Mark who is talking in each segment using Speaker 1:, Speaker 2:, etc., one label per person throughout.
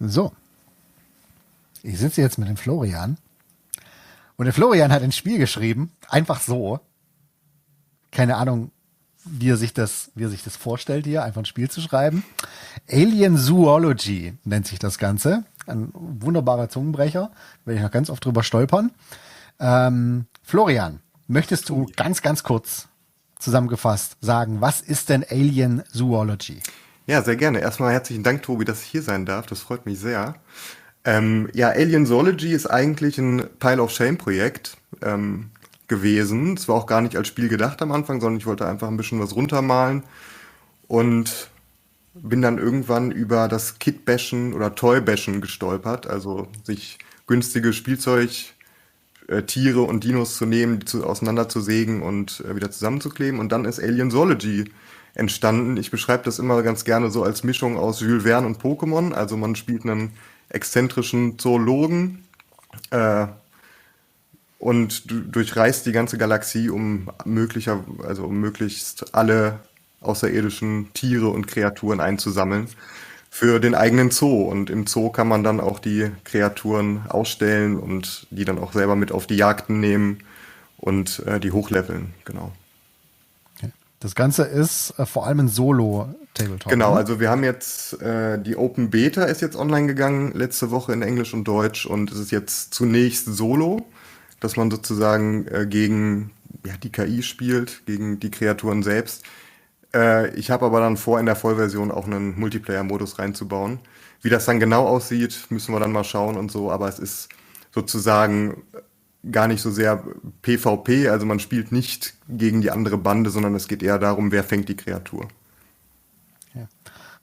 Speaker 1: So, ich sitze jetzt mit dem Florian und der Florian hat ein Spiel geschrieben, einfach so. Keine Ahnung, wie er sich das vorstellt hier, einfach ein Spiel zu schreiben. Alien Zoology nennt sich das Ganze. Ein wunderbarer Zungenbrecher, werde ich noch ganz oft drüber stolpern. Florian, möchtest du ganz, ganz kurz zusammengefasst sagen, was ist denn Alien Zoology?
Speaker 2: Ja, sehr gerne. Erstmal herzlichen Dank, Tobi, dass ich hier sein darf. Das freut mich sehr. Ja, Alien Zoology ist eigentlich ein Pile of Shame-Projekt gewesen. Es war auch gar nicht als Spiel gedacht am Anfang, sondern ich wollte einfach ein bisschen was runtermalen und bin dann irgendwann über das Kit-Bashen oder Toy-Bashen gestolpert, also sich günstige Spielzeug Tiere und Dinos zu nehmen, die auseinanderzusägen und wieder zusammenzukleben. Und dann ist Alien Zoology entstanden. Ich beschreibe das immer ganz gerne so als Mischung aus Jules Verne und Pokémon. Also man spielt einen exzentrischen Zoologen und durchreist die ganze Galaxie, um möglichst alle außerirdischen Tiere und Kreaturen einzusammeln für den eigenen Zoo. Und im Zoo kann man dann auch die Kreaturen ausstellen und die dann auch selber mit auf die Jagden nehmen und die hochleveln, genau.
Speaker 1: Das Ganze ist vor allem ein Solo-Tabletop.
Speaker 2: Genau,
Speaker 1: ne?
Speaker 2: also wir haben jetzt, die Open Beta ist jetzt online gegangen, letzte Woche in Englisch und Deutsch, und es ist jetzt zunächst Solo, dass man sozusagen gegen die KI spielt, gegen die Kreaturen selbst. Ich habe aber dann vor, in der Vollversion auch einen Multiplayer-Modus reinzubauen. Wie das dann genau aussieht, müssen wir dann mal schauen und so, aber es ist sozusagen gar nicht so sehr PvP, also man spielt nicht gegen die andere Bande, sondern es geht eher darum, wer fängt die Kreatur.
Speaker 1: Ja.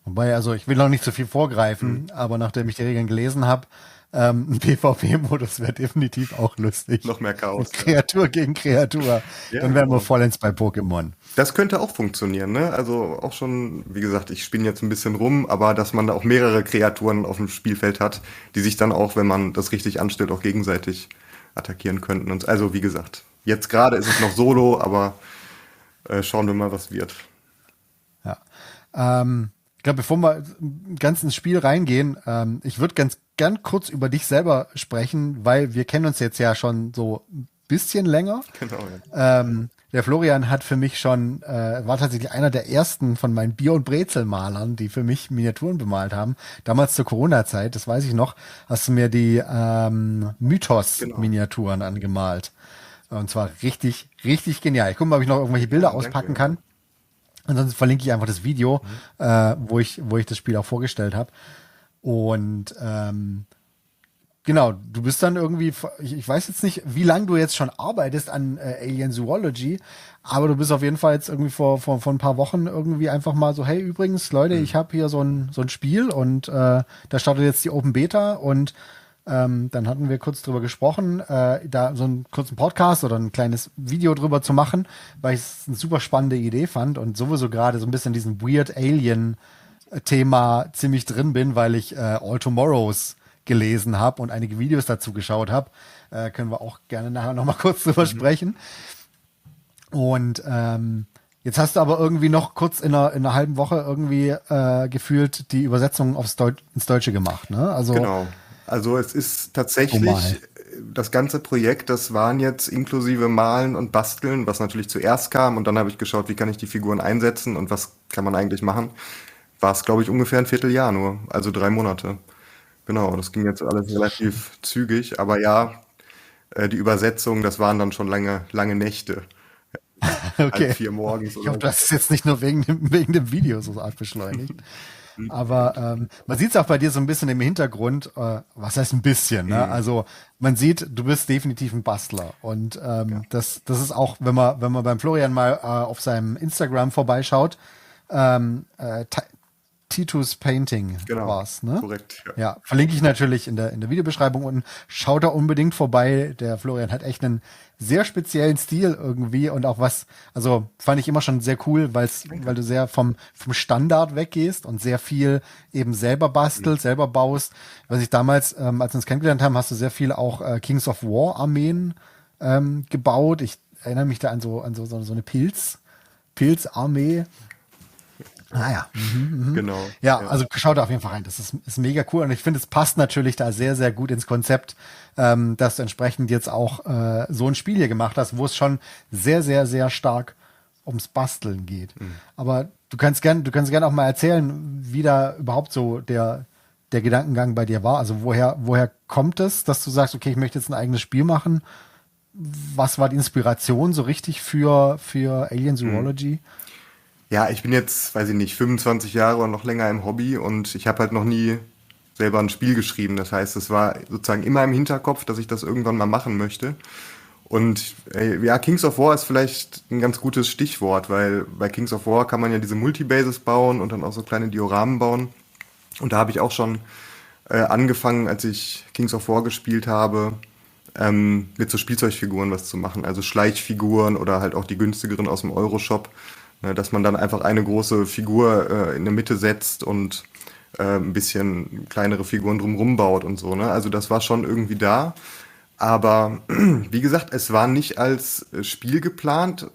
Speaker 1: Wobei, also ich will noch nicht zu viel vorgreifen, aber nachdem ich die Regeln gelesen habe, ein PvP-Modus wäre definitiv auch lustig.
Speaker 2: Noch mehr Chaos.
Speaker 1: Kreatur gegen Kreatur.
Speaker 2: Ja,
Speaker 1: Dann wären wir
Speaker 2: genau.
Speaker 1: vollends bei Pokémon.
Speaker 2: Das könnte auch funktionieren, ne? Also auch schon, wie gesagt, ich spinne jetzt ein bisschen rum, aber dass man da auch mehrere Kreaturen auf dem Spielfeld hat, die sich dann auch, wenn man das richtig anstellt, auch gegenseitig attackieren könnten. Und also wie gesagt, jetzt gerade ist es noch Solo, aber schauen wir mal, was wird.
Speaker 1: Ja. Ich glaube, bevor wir ganz ins Spiel reingehen, ich würde ganz gern kurz über dich selber sprechen, weil wir kennen uns jetzt ja schon so ein bisschen länger.
Speaker 2: Genau, ja.
Speaker 1: Der Florian hat für mich schon, war tatsächlich einer der ersten von meinen Bier- und Brezelmalern, die für mich Miniaturen bemalt haben. Damals zur Corona-Zeit, das weiß ich noch, hast du mir die Mythos-Miniaturen angemalt. Und zwar richtig, richtig genial. Ich gucke mal, ob ich noch irgendwelche Bilder auspacken kann. Ansonsten verlinke ich einfach das Video, wo ich das Spiel auch vorgestellt habe. Und genau, du bist dann irgendwie, ich weiß jetzt nicht, wie lange du jetzt schon arbeitest an Alien Zoology, aber du bist auf jeden Fall jetzt irgendwie vor ein paar Wochen irgendwie einfach mal so, hey, übrigens, Leute, ich habe hier so ein Spiel und da startet jetzt die Open Beta und dann hatten wir kurz drüber gesprochen, da so einen kurzen Podcast oder ein kleines Video drüber zu machen, weil ich es eine super spannende Idee fand und sowieso gerade so ein bisschen diesen Weird Alien Thema ziemlich drin bin, weil ich All Tomorrows gelesen habe und einige Videos dazu geschaut habe. Können wir auch gerne nachher noch mal kurz drüber sprechen. Und jetzt hast du aber irgendwie noch kurz in einer halben Woche irgendwie gefühlt die Übersetzung ins Deutsche gemacht, ne? Also
Speaker 2: Genau. Also es ist tatsächlich das ganze Projekt, das waren jetzt inklusive Malen und Basteln, was natürlich zuerst kam, und dann habe ich geschaut, wie kann ich die Figuren einsetzen und was kann man eigentlich machen. War es, glaube ich, ungefähr ein Vierteljahr nur, also 3 Monate. Genau, das ging jetzt alles relativ zügig, aber ja, die Übersetzung, das waren dann schon lange, lange Nächte.
Speaker 1: okay.
Speaker 2: 3:30 morgens
Speaker 1: Ich
Speaker 2: oder
Speaker 1: hoffe, das ist jetzt nicht nur wegen dem Video so arg beschleunigt. Aber man sieht es auch bei dir so ein bisschen im Hintergrund, was heißt ein bisschen, ne? Also man sieht, du bist definitiv ein Bastler. Und das ist auch, wenn man beim Florian mal auf seinem Instagram vorbeischaut, Titus Painting
Speaker 2: Genau,
Speaker 1: war's, ne?
Speaker 2: korrekt. Ja.
Speaker 1: Ja, verlinke ich natürlich in der Videobeschreibung unten. Schaut da unbedingt vorbei. Der Florian hat echt einen sehr speziellen Stil irgendwie und auch also fand ich immer schon sehr cool, weil du sehr vom Standard weggehst und sehr viel eben selber bastelst, selber baust. Was ich damals, als wir uns kennengelernt haben, hast du sehr viel auch Kings of War Armeen gebaut. Ich erinnere mich da an so eine Pilzarmee. Ah ja.
Speaker 2: Genau.
Speaker 1: Ja,
Speaker 2: Ja.
Speaker 1: also schaut da auf jeden Fall rein. Das ist mega cool und ich finde, es passt natürlich da sehr, sehr gut ins Konzept, dass du entsprechend jetzt auch so ein Spiel hier gemacht hast, wo es schon sehr, sehr, sehr stark ums Basteln geht. Aber du kannst gern auch mal erzählen, wie da überhaupt so der Gedankengang bei dir war. Also woher kommt es, dass du sagst, okay, ich möchte jetzt ein eigenes Spiel machen? Was war die Inspiration so richtig für Alien Zoology?
Speaker 2: Ja, ich bin jetzt, weiß ich nicht, 25 Jahre oder noch länger im Hobby und ich habe halt noch nie selber ein Spiel geschrieben. Das heißt, es war sozusagen immer im Hinterkopf, dass ich das irgendwann mal machen möchte. Und ja, Kings of War ist vielleicht ein ganz gutes Stichwort, weil bei Kings of War kann man ja diese Multibases bauen und dann auch so kleine Dioramen bauen. Und da habe ich auch schon angefangen, als ich Kings of War gespielt habe, mit so Spielzeugfiguren was zu machen. Also Schleichfiguren oder halt auch die günstigeren aus dem Euroshop. Ne, dass man dann einfach eine große Figur in der Mitte setzt und ein bisschen kleinere Figuren drumrum baut und so. Ne? Also das war schon irgendwie da. Aber wie gesagt, es war nicht als Spiel geplant.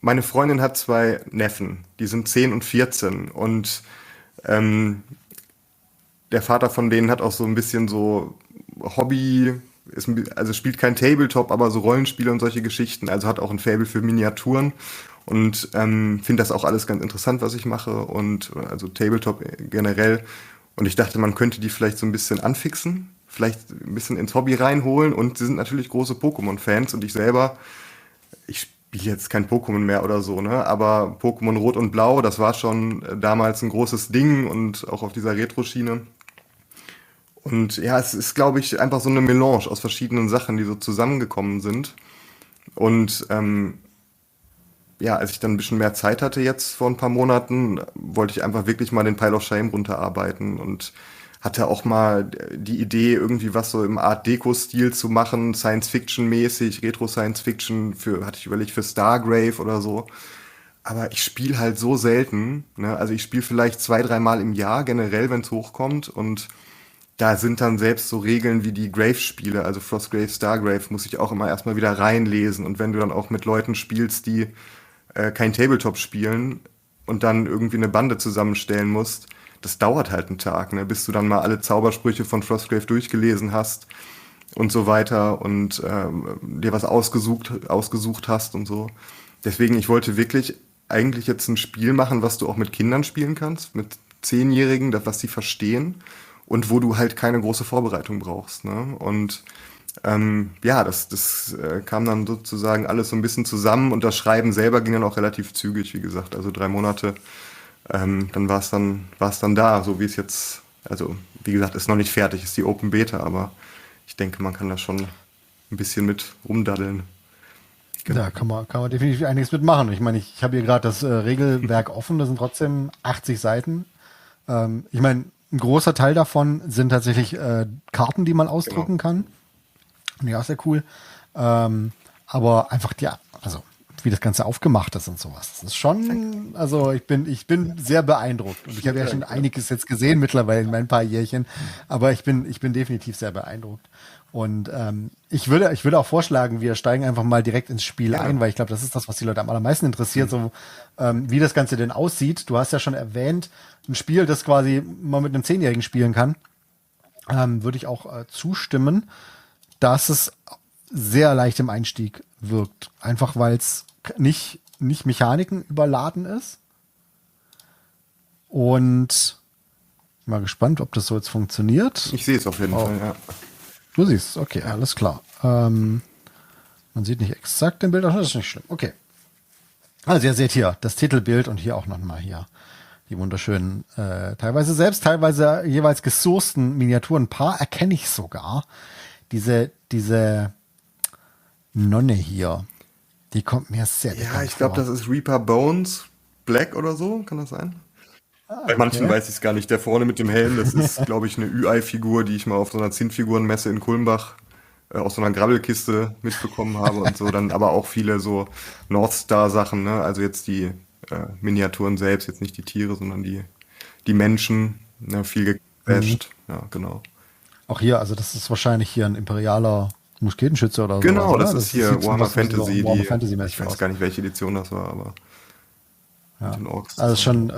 Speaker 2: Meine Freundin hat zwei Neffen, die sind 10 und 14 und ähm, der Vater von denen hat auch so ein bisschen so Hobby, also spielt kein Tabletop, aber so Rollenspiele und solche Geschichten, also hat auch ein Faible für Miniaturen und finde das auch alles ganz interessant, was ich mache und also Tabletop generell. Und ich dachte, man könnte die vielleicht so ein bisschen anfixen, vielleicht ein bisschen ins Hobby reinholen und sie sind natürlich große Pokémon-Fans und ich selber, ich spiele jetzt kein Pokémon mehr oder so, ne? Aber Pokémon Rot und Blau, das war schon damals ein großes Ding und auch auf dieser Retro-Schiene. Und ja, es ist, glaube ich, einfach so eine Melange aus verschiedenen Sachen, die so zusammengekommen sind. Und ja, als ich dann ein bisschen mehr Zeit hatte jetzt vor ein paar Monaten, wollte ich einfach wirklich mal den Pile of Shame runterarbeiten und hatte auch mal die Idee, irgendwie was so im Art-Deco-Stil zu machen, Science-Fiction-mäßig, Retro-Science-Fiction, hatte ich überlegt, für Stargrave oder so. Aber ich spiele halt so selten, ne? Also ich spiele vielleicht 2, 3 Mal im Jahr generell, wenn es hochkommt und da sind dann selbst so Regeln wie die Grave-Spiele, also Frostgrave, Stargrave, muss ich auch immer erstmal wieder reinlesen. Und wenn du dann auch mit Leuten spielst, die kein Tabletop spielen und dann irgendwie eine Bande zusammenstellen musst, das dauert halt einen Tag, ne, bis du dann mal alle Zaubersprüche von Frostgrave durchgelesen hast und so weiter und dir was ausgesucht hast und so. Deswegen, ich wollte wirklich eigentlich jetzt ein Spiel machen, was du auch mit Kindern spielen kannst, mit Zehnjährigen, was sie verstehen und wo du halt keine große Vorbereitung brauchst. Ne? Und ja, das kam dann sozusagen alles so ein bisschen zusammen und das Schreiben selber ging dann auch relativ zügig, wie gesagt, also 3 Monate. Dann war es dann da, so wie es jetzt, also wie gesagt, ist noch nicht fertig, ist die Open Beta, aber ich denke, man kann da schon ein bisschen mit rumdaddeln. Genau.
Speaker 1: Da kann man definitiv einiges mitmachen. Ich meine, ich habe hier gerade das Regelwerk offen, das sind trotzdem 80 Seiten. Ich meine, ein großer Teil davon sind tatsächlich Karten, die man ausdrucken kann. Ja, sehr cool. Aber einfach, ja, also wie das Ganze aufgemacht ist und sowas. Das ist schon, also ich bin sehr beeindruckt. Und ich habe ja schon einiges jetzt gesehen mittlerweile in meinen paar Jährchen, aber ich bin definitiv sehr beeindruckt. Und ich würde auch vorschlagen, wir steigen einfach mal direkt ins Spiel ein, weil ich glaube, das ist das, was die Leute am allermeisten interessiert, so wie das Ganze denn aussieht. Du hast ja schon erwähnt, ein Spiel, das quasi man mit einem Zehnjährigen spielen kann, würde ich auch zustimmen, dass es sehr leicht im Einstieg wirkt. Einfach weil es nicht Mechaniken überladen ist. Und mal gespannt, ob das so jetzt funktioniert.
Speaker 2: Ich sehe es auf jeden Fall, ja.
Speaker 1: Du siehst es, okay, alles klar. Man sieht nicht exakt den Bild, das ist nicht schlimm. Okay. Also ihr seht hier das Titelbild und hier auch nochmal hier die wunderschönen, teilweise jeweils gesourcten Miniaturen. Ein paar erkenne ich sogar. Diese Nonne hier, die kommt mir sehr bekannt
Speaker 2: Ja, ich glaube,
Speaker 1: vor.
Speaker 2: das ist Reaper Bones Black oder so, kann das sein? Bei manchen weiß ich es gar nicht. Der vorne mit dem Helm, das ist, glaube ich, eine Ü-Ei-Figur, die ich mal auf so einer Zinnfigurenmesse in Kulmbach aus so einer Grabbelkiste mitbekommen habe und so. Dann aber auch viele so Northstar-Sachen, ne? Also jetzt die Miniaturen selbst, jetzt nicht die Tiere, sondern die Menschen, ne? Viel gecrashed. Ja, genau.
Speaker 1: Auch hier, also das ist wahrscheinlich hier ein imperialer Musketenschütze oder
Speaker 2: Genau,
Speaker 1: sowas,
Speaker 2: das
Speaker 1: oder?
Speaker 2: ist hier
Speaker 1: sieht so
Speaker 2: Warhammer
Speaker 1: was wie so
Speaker 2: Fantasy.
Speaker 1: Warhammer
Speaker 2: Ich
Speaker 1: Fantasy-mäßig
Speaker 2: weiß
Speaker 1: aus.
Speaker 2: gar nicht, welche Edition das war, aber mit den Orks.
Speaker 1: Also schon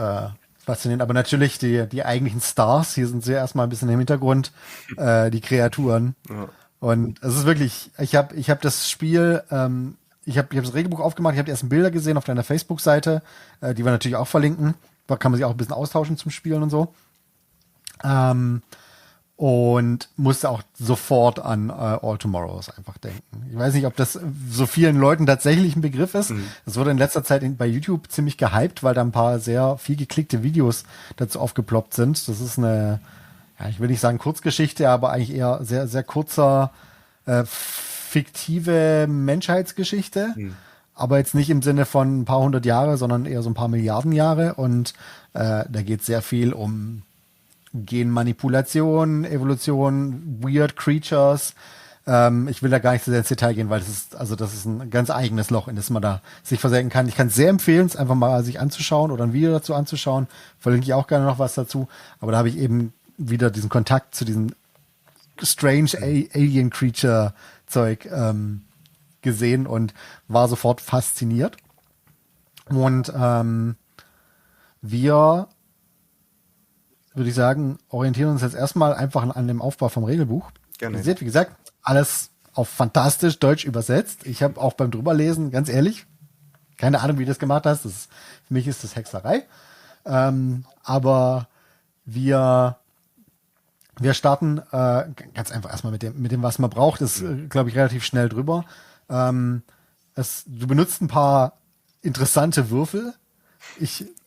Speaker 1: faszinierend. Aber natürlich die eigentlichen Stars, hier sind sie erstmal ein bisschen im Hintergrund, die Kreaturen.
Speaker 2: Ja.
Speaker 1: Und es ist wirklich, ich hab das Spiel, ich hab das Regelbuch aufgemacht, ich habe die ersten Bilder gesehen auf deiner Facebook-Seite, die wir natürlich auch verlinken. Da kann man sich auch ein bisschen austauschen zum Spielen und so. Und musste auch sofort an All Tomorrows einfach denken. Ich weiß nicht, ob das so vielen Leuten tatsächlich ein Begriff ist. Das wurde in letzter Zeit bei YouTube ziemlich gehypt, weil da ein paar sehr viel geklickte Videos dazu aufgeploppt sind. Das ist eine, ja, ich will nicht sagen Kurzgeschichte, aber eigentlich eher sehr, sehr kurzer, fiktive Menschheitsgeschichte. Aber jetzt nicht im Sinne von ein paar hundert Jahre, sondern eher so ein paar Milliarden Jahre. Und da geht es sehr viel um Genmanipulation, Evolution, Weird Creatures. Ich will da gar nicht so sehr ins Detail gehen, weil das ist ein ganz eigenes Loch, in das man da sich versenken kann. Ich kann es sehr empfehlen, es einfach mal sich anzuschauen oder ein Video dazu anzuschauen. Verlinke ich auch gerne noch was dazu. Aber da habe ich eben wieder diesen Kontakt zu diesem strange Alien Creature Zeug gesehen und war sofort fasziniert. Und wir, würde ich sagen, orientieren uns jetzt erstmal einfach an dem Aufbau vom Regelbuch.
Speaker 2: Gerne.
Speaker 1: Ihr seht, wie gesagt, alles auf fantastisch Deutsch übersetzt. Ich habe auch beim Drüberlesen, ganz ehrlich, keine Ahnung, wie du das gemacht hast. Für mich ist das Hexerei. Aber wir starten ganz einfach erstmal mit dem, was man braucht. Das glaube ich, relativ schnell drüber. Du benutzt ein paar interessante Würfel.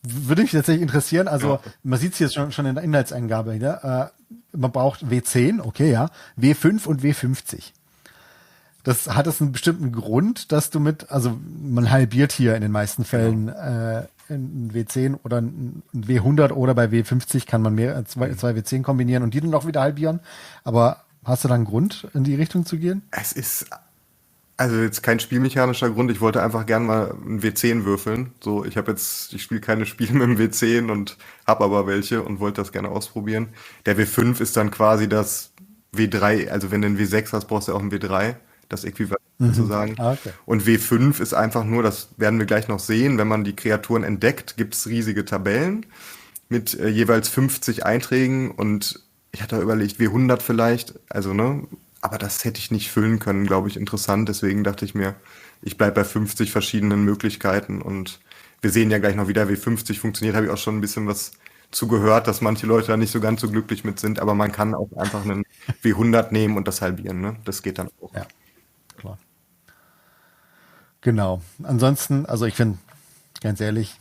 Speaker 1: Würde mich tatsächlich interessieren, also man sieht es jetzt schon in der Inhaltsangabe, ja? Man braucht W10, okay, ja, W5 und W50. Das hat es einen bestimmten Grund, dass du also man halbiert hier in den meisten Fällen ein W10 oder ein W100 oder bei W50 kann man zwei W10 kombinieren und die dann auch wieder halbieren. Aber hast du da einen Grund, in die Richtung zu gehen?
Speaker 2: Es ist also jetzt kein spielmechanischer Grund. Ich wollte einfach gern mal ein W10 würfeln. So, ich spiele keine Spiele mit dem W10 und habe aber welche und wollte das gerne ausprobieren. Der W5 ist dann quasi das W3. Also wenn du einen W6 hast, brauchst du auch ein W3. Das Äquivalent sozusagen.
Speaker 1: Okay.
Speaker 2: Und W5 ist einfach nur, das werden wir gleich noch sehen, wenn man die Kreaturen entdeckt, gibt's riesige Tabellen mit jeweils 50 Einträgen und ich hatte überlegt, W100 vielleicht, also ne, aber das hätte ich nicht füllen können, glaube ich, interessant. Deswegen dachte ich mir, ich bleibe bei 50 verschiedenen Möglichkeiten und wir sehen ja gleich noch, wie der W50 funktioniert. Habe ich auch schon ein bisschen was zugehört, dass manche Leute da nicht so ganz so glücklich mit sind, aber man kann auch einfach einen W100 nehmen und das halbieren, ne? Das geht dann auch.
Speaker 1: Ja, klar. Genau. Ansonsten, also ich finde, ganz ehrlich,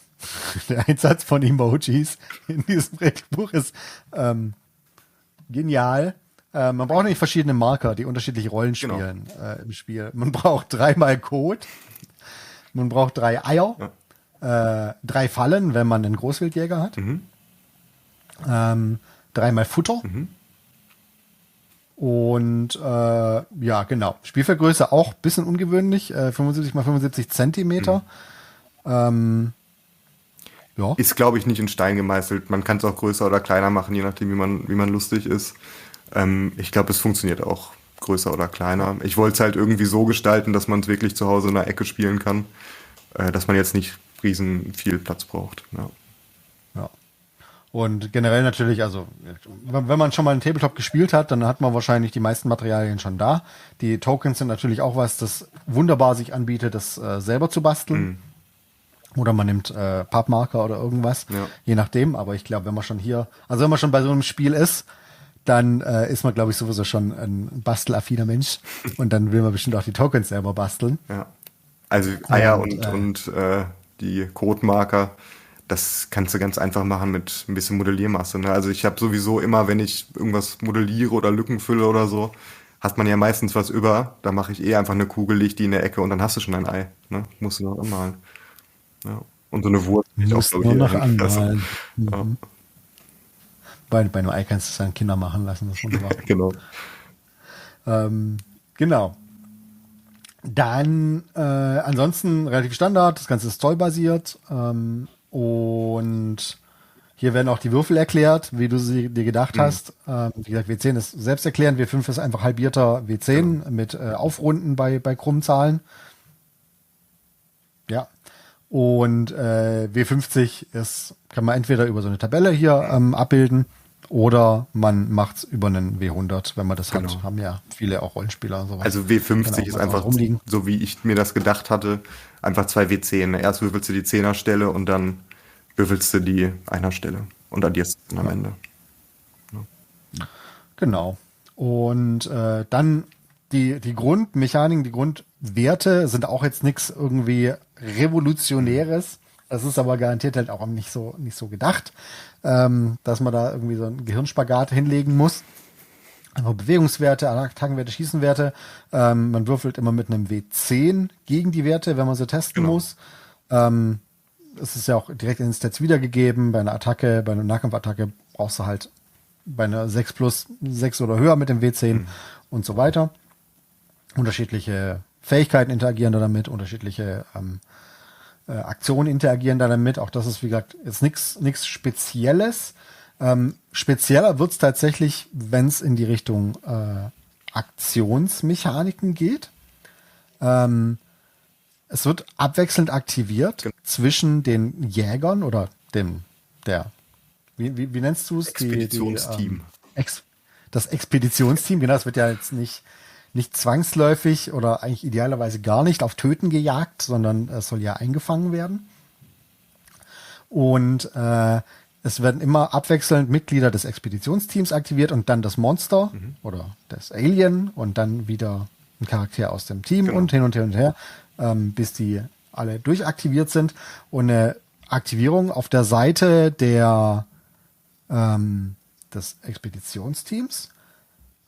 Speaker 1: der Einsatz von Emojis in diesem Regelbuch ist genial. Man braucht nämlich verschiedene Marker, die unterschiedliche Rollen spielen im Spiel. Man braucht 3-mal Code, man braucht 3 Eier, 3 Fallen, wenn man einen Großwildjäger hat, 3-mal Futter und ja, genau. Spielfeldgröße auch ein bisschen ungewöhnlich, 75 mal 75 Zentimeter. Ja.
Speaker 2: Ist, glaube ich, nicht in Stein gemeißelt. Man kann es auch größer oder kleiner machen, je nachdem, wie man lustig ist. Ich glaube, es funktioniert auch größer oder kleiner. Ich wollte es halt irgendwie so gestalten, dass man es wirklich zu Hause in der Ecke spielen kann, dass man jetzt nicht riesen viel Platz braucht. Ja.
Speaker 1: Ja. Und generell natürlich, also wenn man schon mal einen Tabletop gespielt hat, dann hat man wahrscheinlich die meisten Materialien schon da. Die Tokens sind natürlich auch was, das wunderbar sich anbietet, das selber zu basteln. Oder man nimmt Pappmarker oder irgendwas, je nachdem. Aber ich glaube, wenn man schon bei so einem Spiel ist, dann ist man, glaube ich, sowieso schon ein bastelaffiner Mensch. Und dann will man bestimmt auch die Tokens selber basteln.
Speaker 2: Ja. Also Eier und die Codemarker, das kannst du ganz einfach machen mit ein bisschen Modelliermasse. Ne? Also ich habe sowieso immer, wenn ich irgendwas modelliere oder Lücken fülle oder so, hat man ja meistens was über. Da mache ich einfach eine Kugel, leg die in der Ecke und dann hast du schon ein Ei. Ne? Musst du noch anmalen. Ja. Und so eine Wurst.
Speaker 1: Musst nur noch anmalen.
Speaker 2: Ja.
Speaker 1: Bei einem Ei kannst du es dann Kinder machen lassen. Das ist wunderbar.
Speaker 2: Genau.
Speaker 1: Genau. Dann ansonsten relativ Standard. Das Ganze ist zollbasiert. Und hier werden auch die Würfel erklärt, wie du sie dir gedacht hast. Wie gesagt, W10 ist selbsterklärend. W5 ist einfach halbierter W10 mit Aufrunden bei krummen Zahlen. Ja. Und W50 kann man entweder über so eine Tabelle hier abbilden oder man macht es über einen W100, wenn man das hat. Haben ja viele auch Rollenspieler und sowas.
Speaker 2: Also W50 ist einfach, so wie ich mir das gedacht hatte, einfach 2 W10. Erst würfelst du die 10er-Stelle und dann würfelst du die Einer-Stelle und addierst es am Ende.
Speaker 1: Ja. Genau. Und dann die Grundmechaniken, die Grundwerte sind auch jetzt nichts irgendwie Revolutionäres. Das ist aber garantiert halt auch nicht so gedacht, dass man da irgendwie so einen Gehirnspagat hinlegen muss. Einfach Bewegungswerte, Attackenwerte, Schießenwerte. Man würfelt immer mit einem W10 gegen die Werte, wenn man sie testen muss. Es ist ja auch direkt in den Stats wiedergegeben. Bei einer Attacke, bei einer Nahkampfattacke brauchst du halt bei einer 6+6 oder höher mit dem W10 und so weiter. Unterschiedliche Fähigkeiten interagieren da damit, unterschiedliche Aktionen interagieren da damit. Auch das ist, wie gesagt, jetzt nichts Spezielles. Spezieller wird's tatsächlich, wenn es in die Richtung Aktionsmechaniken geht. Es wird abwechselnd aktiviert zwischen den Jägern oder wie nennst du es?
Speaker 2: Expeditionsteam.
Speaker 1: Das Expeditionsteam, genau, das wird ja jetzt nicht zwangsläufig oder eigentlich idealerweise gar nicht auf Töten gejagt, sondern es soll ja eingefangen werden. Und es werden immer abwechselnd Mitglieder des Expeditionsteams aktiviert und dann das Monster oder das Alien und dann wieder ein Charakter aus dem Team und hin und her und her, bis die alle durchaktiviert sind. Und eine Aktivierung auf der Seite des Expeditionsteams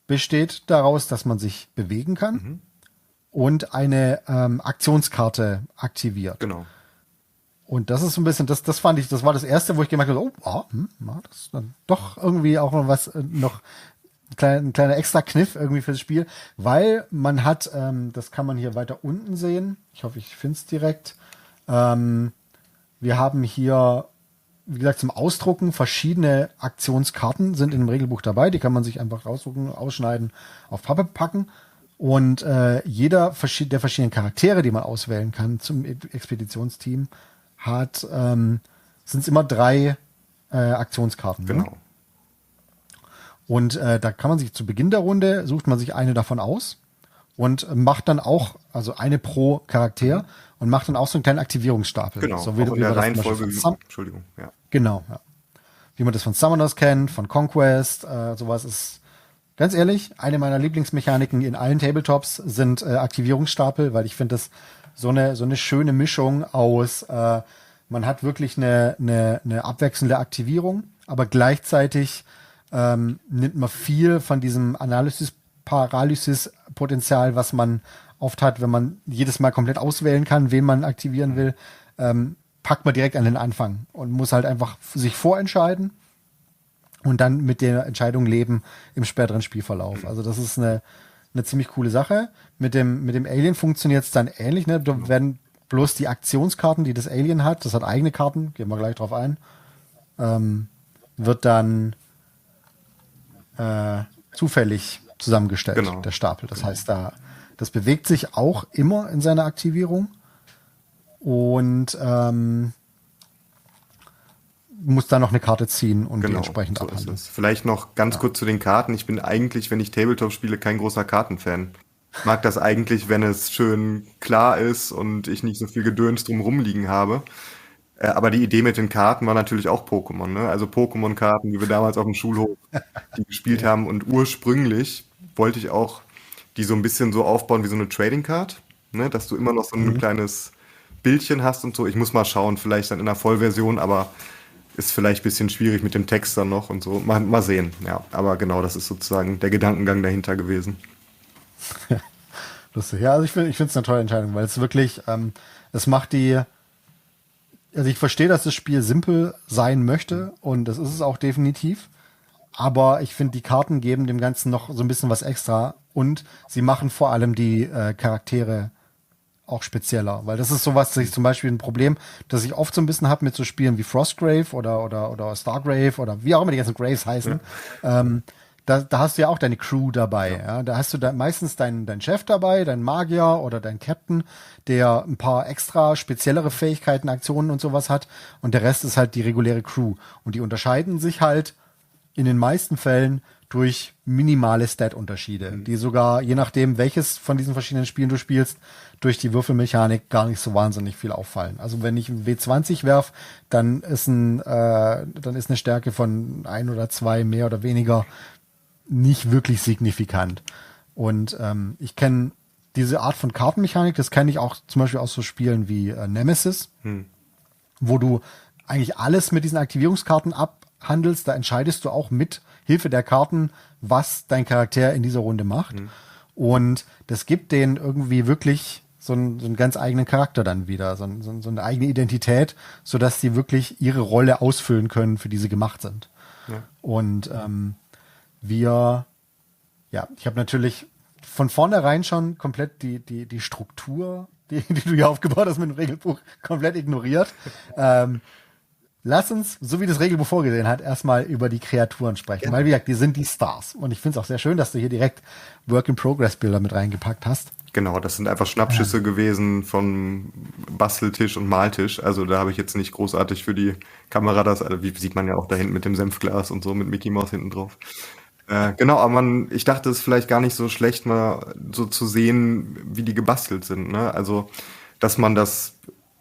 Speaker 1: besteht daraus, dass man sich bewegen kann und eine Aktionskarte aktiviert.
Speaker 2: Genau.
Speaker 1: Und das ist so ein bisschen, das fand ich, das war das erste, wo ich gemerkt habe, das ist dann doch irgendwie auch noch was, noch ein kleiner extra Kniff irgendwie fürs Spiel, weil man hat, das kann man hier weiter unten sehen, ich hoffe, ich finde es direkt, wir haben hier, wie gesagt, zum Ausdrucken verschiedene Aktionskarten sind in dem Regelbuch dabei, die kann man sich einfach rausdrucken, ausschneiden, auf Pappe packen und jeder der verschiedenen Charaktere, die man auswählen kann zum Expeditionsteam, sind es immer 3 Aktionskarten.
Speaker 2: Genau.
Speaker 1: Ne? Und da kann man sich zu Beginn der Runde, sucht man sich eine davon aus und macht dann auch, also eine pro Charakter und macht dann auch so einen kleinen Aktivierungsstapel.
Speaker 2: Genau,
Speaker 1: so
Speaker 2: wie in der Reihenfolge. Entschuldigung, ja.
Speaker 1: Genau, ja. Wie man das von Summoners kennt, von Conquest, sowas ist, ganz ehrlich, eine meiner Lieblingsmechaniken in allen Tabletops sind Aktivierungsstapel, weil ich finde das so eine schöne Mischung aus, man hat wirklich eine abwechselnde Aktivierung, aber gleichzeitig nimmt man viel von diesem Paralysis-Potenzial, was man oft hat, wenn man jedes Mal komplett auswählen kann, wen man aktivieren will, packt man direkt an den Anfang und muss halt einfach sich vorentscheiden und dann mit der Entscheidung leben im späteren Spielverlauf. Also das ist eine ziemlich coole Sache. Mit dem Alien funktioniert es dann ähnlich. Ne? Da werden bloß die Aktionskarten, die das Alien hat, das hat eigene Karten, gehen wir gleich drauf ein, wird dann zufällig zusammengestellt, der Stapel. Das heißt, das bewegt sich auch immer in seiner Aktivierung und muss dann noch eine Karte ziehen und die entsprechend
Speaker 2: so
Speaker 1: abhandeln.
Speaker 2: ist es. Vielleicht noch ganz kurz zu den Karten. Ich bin eigentlich, wenn ich Tabletop spiele, kein großer Kartenfan. Ich mag das eigentlich, wenn es schön klar ist und ich nicht so viel Gedöns drum rumliegen habe. Aber die Idee mit den Karten war natürlich auch Pokémon. Ne? Also Pokémon-Karten, die wir damals auf dem Schulhof die gespielt haben. Und ursprünglich wollte ich auch die so ein bisschen so aufbauen wie so eine Trading Card. Ne? Dass du immer noch so ein kleines Bildchen hast und so. Ich muss mal schauen, vielleicht dann in der Vollversion, aber ist vielleicht ein bisschen schwierig mit dem Text dann noch und so. Mal sehen, ja. Aber genau, das ist sozusagen der Gedankengang dahinter gewesen.
Speaker 1: Lustig. Ja, also ich finde es eine tolle Entscheidung, weil es wirklich, es macht also ich verstehe, dass das Spiel simpel sein möchte und das ist es auch definitiv. Aber ich finde, die Karten geben dem Ganzen noch so ein bisschen was extra und sie machen vor allem die Charaktere auch spezieller, weil das ist sowas, das ich zum Beispiel ein Problem, das ich oft so ein bisschen habe mit so Spielen wie Frostgrave oder Stargrave oder wie auch immer die ganzen Graves heißen, da hast du ja auch deine Crew dabei. Ja. Da hast du meistens deinen Chef dabei, deinen Magier oder deinen Captain, der ein paar extra speziellere Fähigkeiten, Aktionen und sowas hat. Und der Rest ist halt die reguläre Crew. Und die unterscheiden sich halt in den meisten Fällen durch minimale Stat-Unterschiede, die sogar, je nachdem, welches von diesen verschiedenen Spielen du spielst, durch die Würfelmechanik gar nicht so wahnsinnig viel auffallen. Also wenn ich ein W20 werf, dann ist eine Stärke von 1 oder 2 mehr oder weniger nicht wirklich signifikant. Und ich kenne diese Art von Kartenmechanik, das kenne ich auch zum Beispiel aus so Spielen wie Nemesis, wo du eigentlich alles mit diesen Aktivierungskarten abhandelst. Da entscheidest du auch mit Hilfe der Karten, was dein Charakter in dieser Runde macht. Und das gibt denen irgendwie wirklich so einen ganz eigenen Charakter dann wieder, so eine eigene Identität, sodass sie wirklich ihre Rolle ausfüllen können, für die sie gemacht sind. Ja. Und ich habe natürlich von vornherein schon komplett die Struktur, die du hier aufgebaut hast mit dem Regelbuch, komplett ignoriert. Lass uns, so wie das Regelbuch vorgesehen hat, erstmal über die Kreaturen sprechen. Ja. Weil, wie gesagt, die sind die Stars. Und ich finde es auch sehr schön, dass du hier direkt Work-in-Progress-Bilder mit reingepackt hast.
Speaker 2: Genau, das sind einfach Schnappschüsse gewesen von Basteltisch und Maltisch. Also da habe ich jetzt nicht großartig für die Kamera also wie sieht man ja auch da hinten mit dem Senfglas und so, mit Mickey Mouse hinten drauf. Genau, aber ich dachte, es ist vielleicht gar nicht so schlecht, mal so zu sehen, wie die gebastelt sind. Ne? Also, dass man das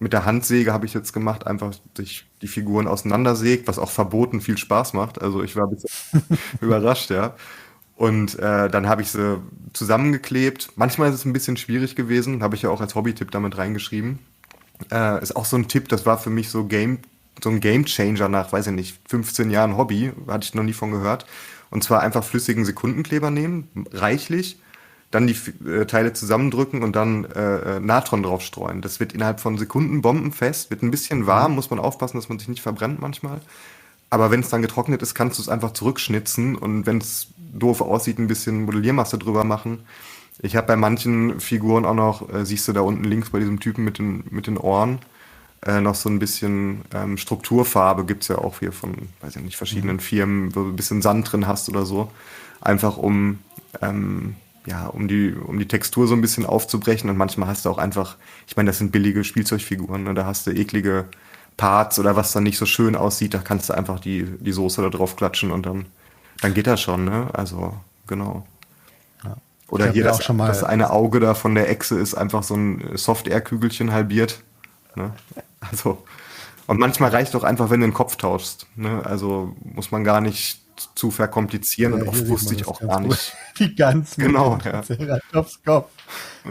Speaker 2: mit der Handsäge habe ich jetzt gemacht, einfach sich die Figuren auseinandersägt, was auch verboten viel Spaß macht. Also ich war ein bisschen überrascht, ja. Und dann habe ich sie zusammengeklebt. Manchmal ist es ein bisschen schwierig gewesen, habe ich ja auch als Hobby-Tipp damit reingeschrieben. Ist auch so ein Tipp, das war für mich so ein Game-Changer nach, weiß ich nicht, 15 Jahren Hobby, hatte ich noch nie von gehört. Und zwar einfach flüssigen Sekundenkleber nehmen, reichlich, dann die Teile zusammendrücken und dann Natron drauf streuen. Das wird innerhalb von Sekunden bombenfest, wird ein bisschen warm, muss man aufpassen, dass man sich nicht verbrennt manchmal. Aber wenn es dann getrocknet ist, kannst du es einfach zurückschnitzen und wenn es doof aussieht, ein bisschen Modelliermasse drüber machen. Ich habe bei manchen Figuren auch noch, siehst du da unten links bei diesem Typen mit den Ohren, noch so ein bisschen Strukturfarbe gibt's ja auch hier von, weiß ich nicht, verschiedenen Firmen, wo du ein bisschen Sand drin hast oder so. Einfach um die Textur so ein bisschen aufzubrechen. Und manchmal hast du auch einfach, ich meine, das sind billige Spielzeugfiguren, ne? Da hast du eklige Parts oder was dann nicht so schön aussieht, da kannst du einfach die Soße da drauf klatschen und dann geht das schon, ne? Also, genau. Ja. Oder hier das eine Auge da von der Echse ist einfach so ein Soft-Air-Kügelchen halbiert. Ne? Also, und manchmal reicht doch einfach, wenn du den Kopf tauschst. Ne? Also muss man gar nicht zu verkomplizieren und oft wusste ich auch gar nicht.
Speaker 1: Die ganz
Speaker 2: genau,
Speaker 1: Kopf.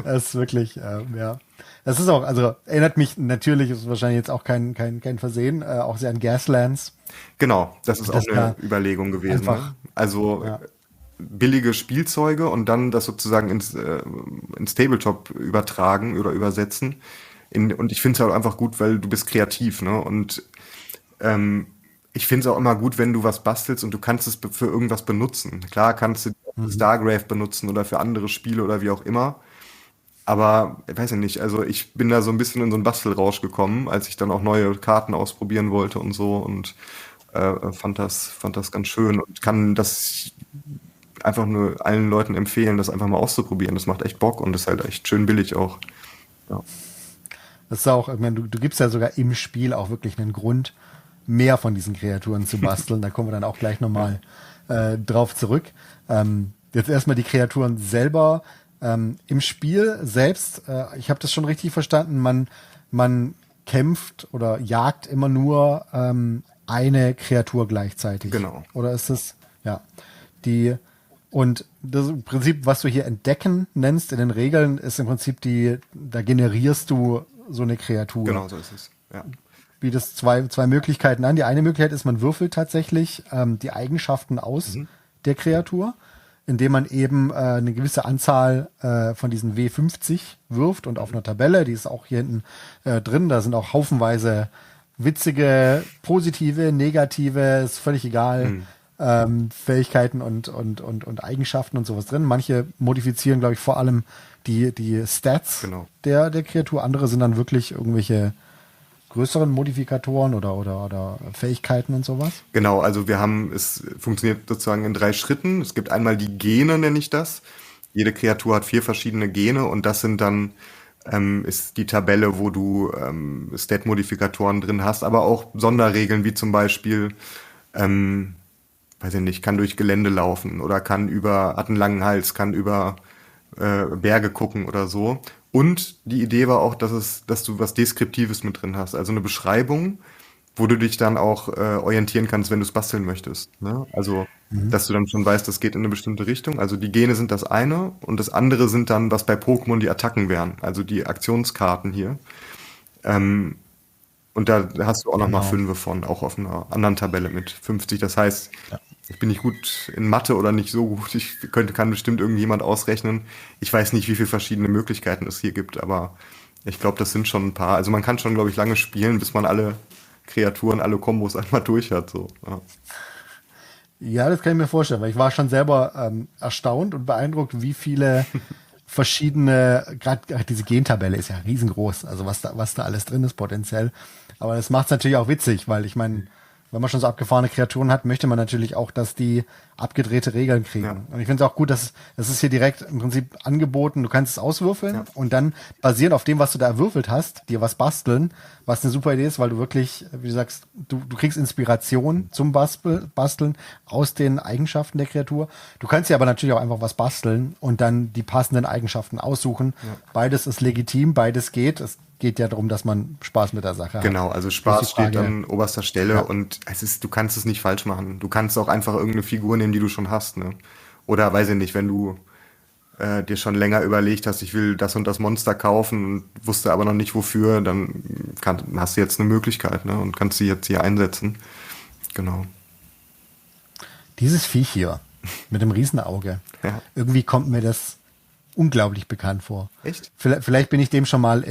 Speaker 1: Das ist wirklich, ja. Das ist auch, also erinnert mich natürlich, ist wahrscheinlich jetzt auch kein Versehen, auch sehr an Gaslands.
Speaker 2: Genau, das ist auch eine Überlegung gewesen. Ne? Also billige Spielzeuge und dann das sozusagen ins Tabletop übertragen oder übersetzen. Und ich finde es halt einfach gut, weil du bist kreativ, ne? Und ich finde es auch immer gut, wenn du was bastelst und du kannst es für irgendwas benutzen. Klar kannst du Stargrave benutzen oder für andere Spiele oder wie auch immer. Aber, ich weiß ja nicht, also ich bin da so ein bisschen in so einen Bastelrausch gekommen, als ich dann auch neue Karten ausprobieren wollte und so und fand das ganz schön und kann das einfach nur allen Leuten empfehlen, das einfach mal auszuprobieren. Das macht echt Bock und ist halt echt schön billig auch. Ja.
Speaker 1: Das ist auch, ich meine, du gibst ja sogar im Spiel auch wirklich einen Grund, mehr von diesen Kreaturen zu basteln. Da kommen wir dann auch gleich nochmal drauf zurück. Jetzt erstmal die Kreaturen selber. Im Spiel selbst, ich habe das schon richtig verstanden, man kämpft oder jagt immer nur eine Kreatur gleichzeitig.
Speaker 2: Genau.
Speaker 1: Oder ist das, ja, und das Prinzip, was du hier entdecken nennst in den Regeln, ist im Prinzip da generierst du so eine Kreatur.
Speaker 2: Genau, so ist es, ja.
Speaker 1: Bietet zwei Möglichkeiten an. Die eine Möglichkeit ist, man würfelt tatsächlich die Eigenschaften aus der Kreatur, indem man eben eine gewisse Anzahl von diesen W50 wirft und auf einer Tabelle, die ist auch hier hinten drin, da sind auch haufenweise witzige, positive, negative, ist völlig egal, Fähigkeiten und Eigenschaften und sowas drin. Manche modifizieren, glaube ich, vor allem die Stats der Kreatur. Andere sind dann wirklich irgendwelche größeren Modifikatoren oder Fähigkeiten und sowas?
Speaker 2: Genau, also es funktioniert sozusagen in 3 Schritten. Es gibt einmal die Gene, nenne ich das. Jede Kreatur hat 4 verschiedene Gene und das sind dann, ist die Tabelle, wo du Stat-Modifikatoren drin hast, aber auch Sonderregeln, wie zum Beispiel, weiß ich nicht, kann durch Gelände laufen oder hat einen langen Hals, kann über Berge gucken oder so. Und die Idee war auch, dass du was Deskriptives mit drin hast, also eine Beschreibung, wo du dich dann auch orientieren kannst, wenn du es basteln möchtest. Ne? Also, dass du dann schon weißt, das geht in eine bestimmte Richtung. Also die Gene sind das eine und das andere sind dann, was bei Pokémon die Attacken wären, also die Aktionskarten hier. Und da hast du auch nochmal
Speaker 1: Genau.
Speaker 2: 5 von, auch auf einer anderen Tabelle mit 50. Das heißt, ich bin nicht gut in Mathe oder nicht so gut. Kann bestimmt irgendjemand ausrechnen. Ich weiß nicht, wie viele verschiedene Möglichkeiten es hier gibt, aber ich glaube, das sind schon ein paar. Also man kann schon, glaube ich, lange spielen, bis man alle Kreaturen, alle Kombos einmal durch hat. So. Ja.
Speaker 1: Ja, das kann ich mir vorstellen, weil ich war schon selber erstaunt und beeindruckt, wie viele verschiedene, gerade diese Gentabelle ist ja riesengroß, also was da alles drin ist potenziell. Aber das macht es natürlich auch witzig, weil ich meine, wenn man schon so abgefahrene Kreaturen hat, möchte man natürlich auch, dass die abgedrehte Regeln kriegen.
Speaker 2: Ja.
Speaker 1: Und ich finde es auch gut, dass es ist hier direkt im Prinzip angeboten, du kannst es auswürfeln und dann basierend auf dem, was du da erwürfelt hast, dir was basteln, was eine super Idee ist, weil du wirklich, wie du sagst, du kriegst Inspiration zum Basteln aus den Eigenschaften der Kreatur. Du kannst dir aber natürlich auch einfach was basteln und dann die passenden Eigenschaften aussuchen. Beides ist legitim, beides geht. Es geht ja darum, dass man Spaß mit der Sache hat.
Speaker 2: Genau, also
Speaker 1: Das ist
Speaker 2: Spaß
Speaker 1: die
Speaker 2: steht
Speaker 1: Frage.
Speaker 2: an oberster Stelle
Speaker 1: Ja.
Speaker 2: und du kannst es nicht falsch machen. Du kannst auch einfach irgendeine Figur nehmen, die du schon hast, ne? Oder weiß ich nicht, wenn du dir schon länger überlegt hast, ich will das und das Monster kaufen und wusste aber noch nicht wofür, dann hast du jetzt eine Möglichkeit, ne? Und kannst sie jetzt hier einsetzen. Genau.
Speaker 1: Dieses Viech hier mit dem Riesenauge,
Speaker 2: Ja.
Speaker 1: irgendwie kommt mir das unglaublich bekannt vor.
Speaker 2: Echt?
Speaker 1: Vielleicht bin ich dem schon mal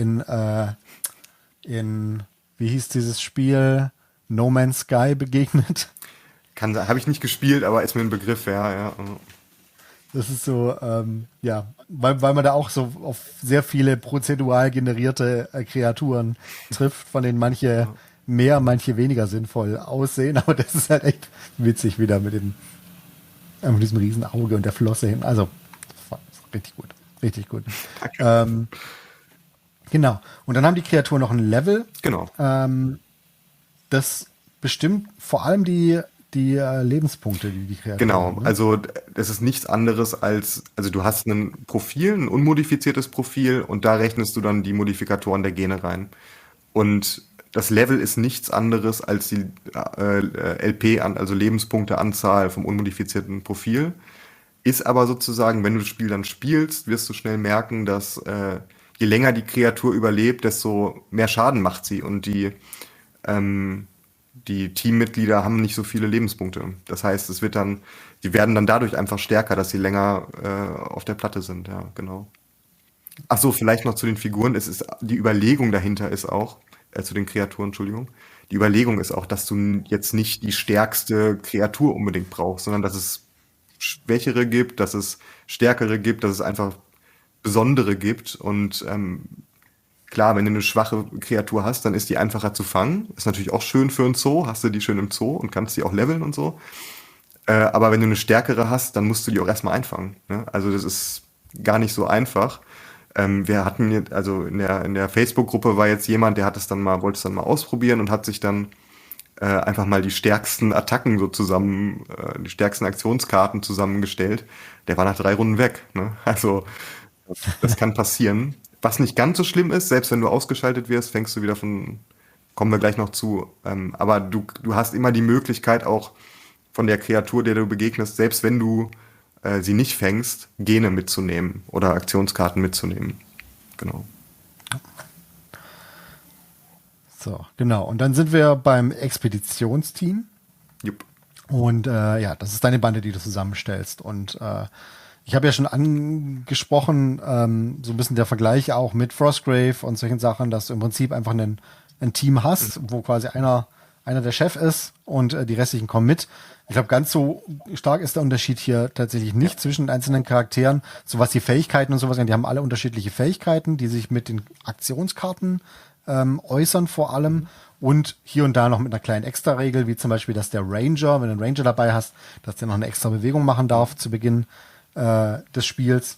Speaker 1: wie hieß dieses Spiel, No Man's Sky begegnet.
Speaker 2: Kann sein. Habe ich nicht gespielt, aber ist mir ein Begriff, ja, ja.
Speaker 1: Das ist so, ja, weil man da auch so auf sehr viele prozedural generierte Kreaturen trifft, von denen manche mehr, manche weniger sinnvoll aussehen. Aber das ist halt echt witzig wieder mit diesem riesen Auge und der Flosse hin. Also, richtig gut. Richtig gut. Genau. Und dann haben die Kreaturen noch ein Level.
Speaker 2: Genau.
Speaker 1: Das bestimmt vor allem die Lebenspunkte, die Kreaturen
Speaker 2: Genau,
Speaker 1: haben. Ne?
Speaker 2: also das ist nichts anderes also du hast ein Profil, ein unmodifiziertes Profil und da rechnest du dann die Modifikatoren der Gene rein. Und das Level ist nichts anderes als die LP, also Lebenspunkteanzahl vom unmodifizierten Profil. Ist aber sozusagen, wenn du das Spiel dann spielst, wirst du schnell merken, dass je länger die Kreatur überlebt, desto mehr Schaden macht sie und die Teammitglieder haben nicht so viele Lebenspunkte. Das heißt, die werden dann dadurch einfach stärker, dass sie länger auf der Platte sind. Ja, genau. Ach so, vielleicht noch zu den Figuren. Die Überlegung dahinter ist auch, zu den Kreaturen, Entschuldigung. Die Überlegung ist auch, dass du jetzt nicht die stärkste Kreatur unbedingt brauchst, sondern dass es Schwächere gibt, dass es Stärkere gibt, dass es einfach Besondere gibt und klar, wenn du eine schwache Kreatur hast, dann ist die einfacher zu fangen. Ist natürlich auch schön für einen Zoo, hast du die schön im Zoo und kannst die auch leveln und so. Aber wenn du eine stärkere hast, dann musst du die auch erstmal einfangen. Ne? Also das ist gar nicht so einfach. Wir hatten also in der Facebook-Gruppe war jetzt jemand, der wollte es dann mal ausprobieren und hat sich dann einfach mal die stärksten Attacken so die stärksten Aktionskarten zusammengestellt. Der war nach 3 Runden weg. Ne? Also das kann passieren. Was nicht ganz so schlimm ist, selbst wenn du ausgeschaltet wirst, kommen wir gleich noch zu. Aber du hast immer die Möglichkeit auch von der Kreatur, der du begegnest, selbst wenn du sie nicht fängst, Gene mitzunehmen oder Aktionskarten mitzunehmen. Genau.
Speaker 1: So, genau. Und dann sind wir beim Expeditionsteam.
Speaker 2: Jupp.
Speaker 1: Und ja, das ist deine Bande, die du zusammenstellst. Und ich habe ja schon angesprochen, so ein bisschen der Vergleich auch mit Frostgrave und solchen Sachen, dass du im Prinzip einfach ein Team hast, wo quasi einer der Chef ist und die restlichen kommen mit. Ich glaube, ganz so stark ist der Unterschied hier tatsächlich nicht zwischen den einzelnen Charakteren, so was die Fähigkeiten und sowas, die haben alle unterschiedliche Fähigkeiten, die sich mit den Aktionskarten äußern vor allem. Und hier und da noch mit einer kleinen Extra-Regel, wie zum Beispiel, dass der Ranger, wenn du einen Ranger dabei hast, dass der noch eine extra Bewegung machen darf zu Beginn des Spiels.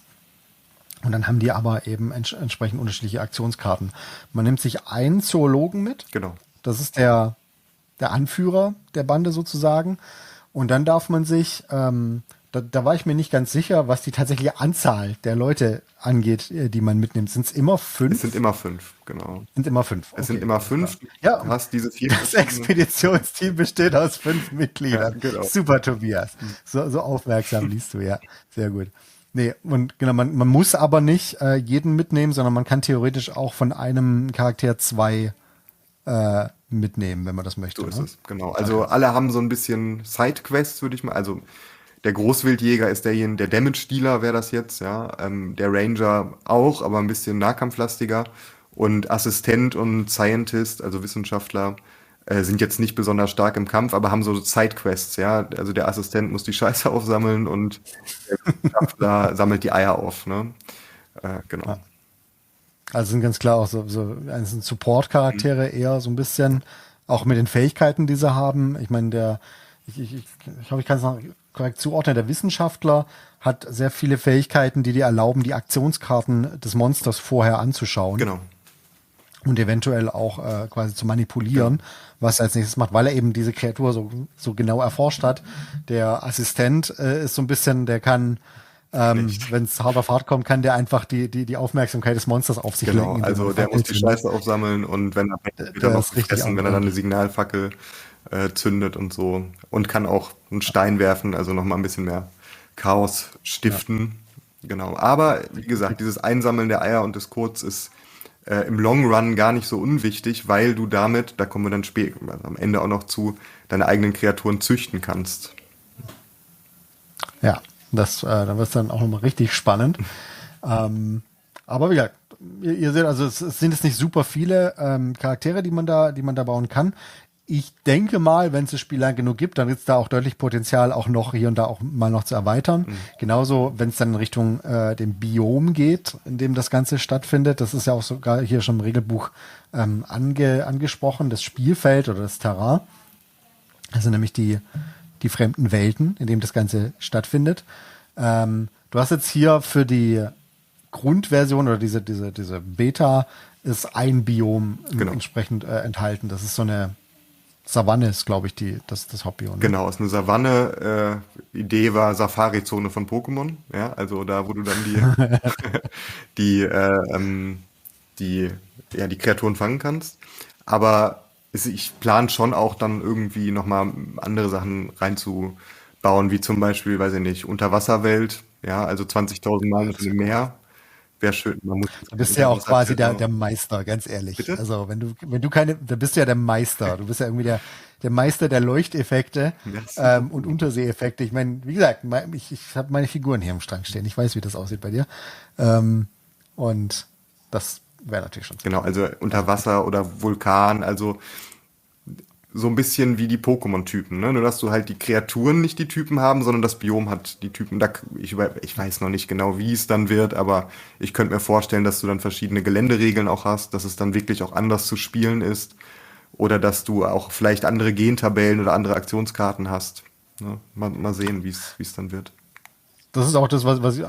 Speaker 1: Und dann haben die aber eben entsprechend unterschiedliche Aktionskarten. Man nimmt sich einen Zoologen mit.
Speaker 2: Genau.
Speaker 1: Das ist der Anführer der Bande sozusagen. Und dann darf man sich, da war ich mir nicht ganz sicher, was die tatsächliche Anzahl der Leute angeht, die man mitnimmt. Sind es immer 5?
Speaker 2: Es sind immer 5, genau.
Speaker 1: Sind immer 5.
Speaker 2: Es sind immer 5.
Speaker 1: Ja,
Speaker 2: Du hast diese 4.
Speaker 1: das Expeditionsteam besteht aus 5 Mitgliedern.
Speaker 2: Ja, genau.
Speaker 1: Super, Tobias. So aufmerksam liest du, ja. Sehr gut. Nee, und genau, man muss aber nicht jeden mitnehmen, sondern man kann theoretisch auch von einem Charakter 2 mitnehmen, wenn man das möchte.
Speaker 2: So ist
Speaker 1: ne?
Speaker 2: es, genau. Also alle haben so ein bisschen Sidequests, würde ich mal. Also der Großwildjäger ist derjenige, der Damage-Dealer wäre das jetzt, ja. Der Ranger auch, aber ein bisschen nahkampflastiger. Und Assistent und Scientist, also Wissenschaftler, sind jetzt nicht besonders stark im Kampf, aber haben so Sidequests, ja. Also der Assistent muss die Scheiße aufsammeln und der Wissenschaftler sammelt die Eier auf, ne? Genau.
Speaker 1: Ja. Also sind ganz klar auch so sind Support-Charaktere eher so ein bisschen, auch mit den Fähigkeiten, die sie haben. Ich meine, ich hoffe, ich kann es noch korrekt zuordnen, der Wissenschaftler hat sehr viele Fähigkeiten, die dir erlauben, die Aktionskarten des Monsters vorher anzuschauen.
Speaker 2: Genau.
Speaker 1: Und eventuell auch quasi zu manipulieren, was er als nächstes macht, weil er eben diese Kreatur so genau erforscht hat. Der Assistent ist so ein bisschen, der kann, wenn es hart auf hart kommt, kann der einfach die Aufmerksamkeit des Monsters auf sich
Speaker 2: Genau,
Speaker 1: lenken.
Speaker 2: also der muss die Scheiße aufsammeln und wenn er wieder was fressen, wenn er dann eine Signalfackel zündet und so und kann auch einen Stein werfen, also nochmal ein bisschen mehr Chaos stiften. Ja. Genau, aber wie gesagt, dieses Einsammeln der Eier und des Codes ist im Long Run gar nicht so unwichtig, weil du damit, da kommen wir dann später am Ende auch noch zu, deine eigenen Kreaturen züchten kannst.
Speaker 1: Ja, da wird es dann auch nochmal richtig spannend. Aber wie gesagt, ihr seht, also es sind jetzt nicht super viele Charaktere, die man da bauen kann. Ich denke mal, wenn es das Spiel lang genug gibt, dann wird es da auch deutlich Potenzial, auch noch hier und da auch mal noch zu erweitern. Mhm. Genauso, wenn es dann in Richtung dem Biom geht, in dem das Ganze stattfindet. Das ist ja auch sogar hier schon im Regelbuch angesprochen, das Spielfeld oder das Terrain. Das sind nämlich die fremden Welten, in dem das Ganze stattfindet. Du hast jetzt hier für die Grundversion oder diese Beta ist ein Biom entsprechend enthalten. Das ist so eine Savanne ist, glaube ich, das Hauptbiom.
Speaker 2: Genau, ist eine Savanne. Idee war Safari-Zone von Pokémon. Ja, also da, wo du dann die Kreaturen fangen kannst. Aber ich plane schon auch dann irgendwie nochmal andere Sachen reinzubauen, wie zum Beispiel, weiß ich nicht, Unterwasserwelt. Ja, also 20.000 Mal mit dem Meer. Wäre schön.
Speaker 1: Du bist ja auch quasi der Meister, ganz ehrlich. Bitte? Also wenn du da bist du ja der Meister. Du bist ja irgendwie der Meister der Leuchteffekte und Unterseeeffekte. Ich meine, wie gesagt, ich habe meine Figuren hier im Strang stehen. Ich weiß, wie das aussieht bei dir. Und das wäre natürlich schon.
Speaker 2: Genau, also Unterwasser oder Vulkan, also so ein bisschen wie die Pokémon-Typen, ne? Nur dass du halt die Kreaturen nicht die Typen haben, sondern das Biom hat die Typen. Ich weiß noch nicht genau, wie es dann wird, aber ich könnte mir vorstellen, dass du dann verschiedene Geländeregeln auch hast, dass es dann wirklich auch anders zu spielen ist. Oder dass du auch vielleicht andere Gentabellen oder andere Aktionskarten hast. Ne? Mal sehen, wie es dann wird.
Speaker 1: Das ist auch das, was ich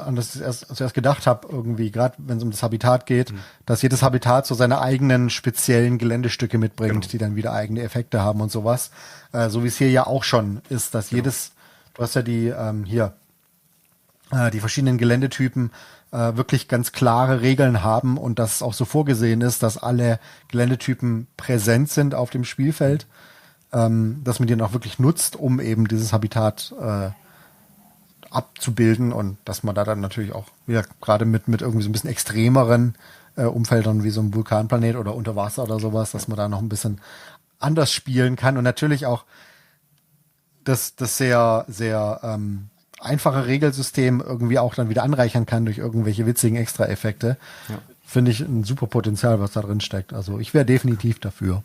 Speaker 1: zuerst gedacht habe, irgendwie, gerade wenn es um das Habitat geht, dass jedes Habitat so seine eigenen speziellen Geländestücke mitbringt, die dann wieder eigene Effekte haben und sowas. So wie es hier ja auch schon ist, dass du hast ja die verschiedenen Geländetypen wirklich ganz klare Regeln haben und dass es auch so vorgesehen ist, dass alle Geländetypen präsent sind auf dem Spielfeld, dass man die dann auch wirklich nutzt, um eben dieses Habitat abzubilden und dass man da dann natürlich auch wieder gerade mit irgendwie so ein bisschen extremeren Umfeldern wie so ein Vulkanplanet oder Unterwasser oder sowas, dass man da noch ein bisschen anders spielen kann und natürlich auch das sehr, sehr einfache Regelsystem irgendwie auch dann wieder anreichern kann durch irgendwelche witzigen Extra-Effekte. Ja. Finde ich ein super Potenzial, was da drin steckt. Also ich wäre definitiv dafür.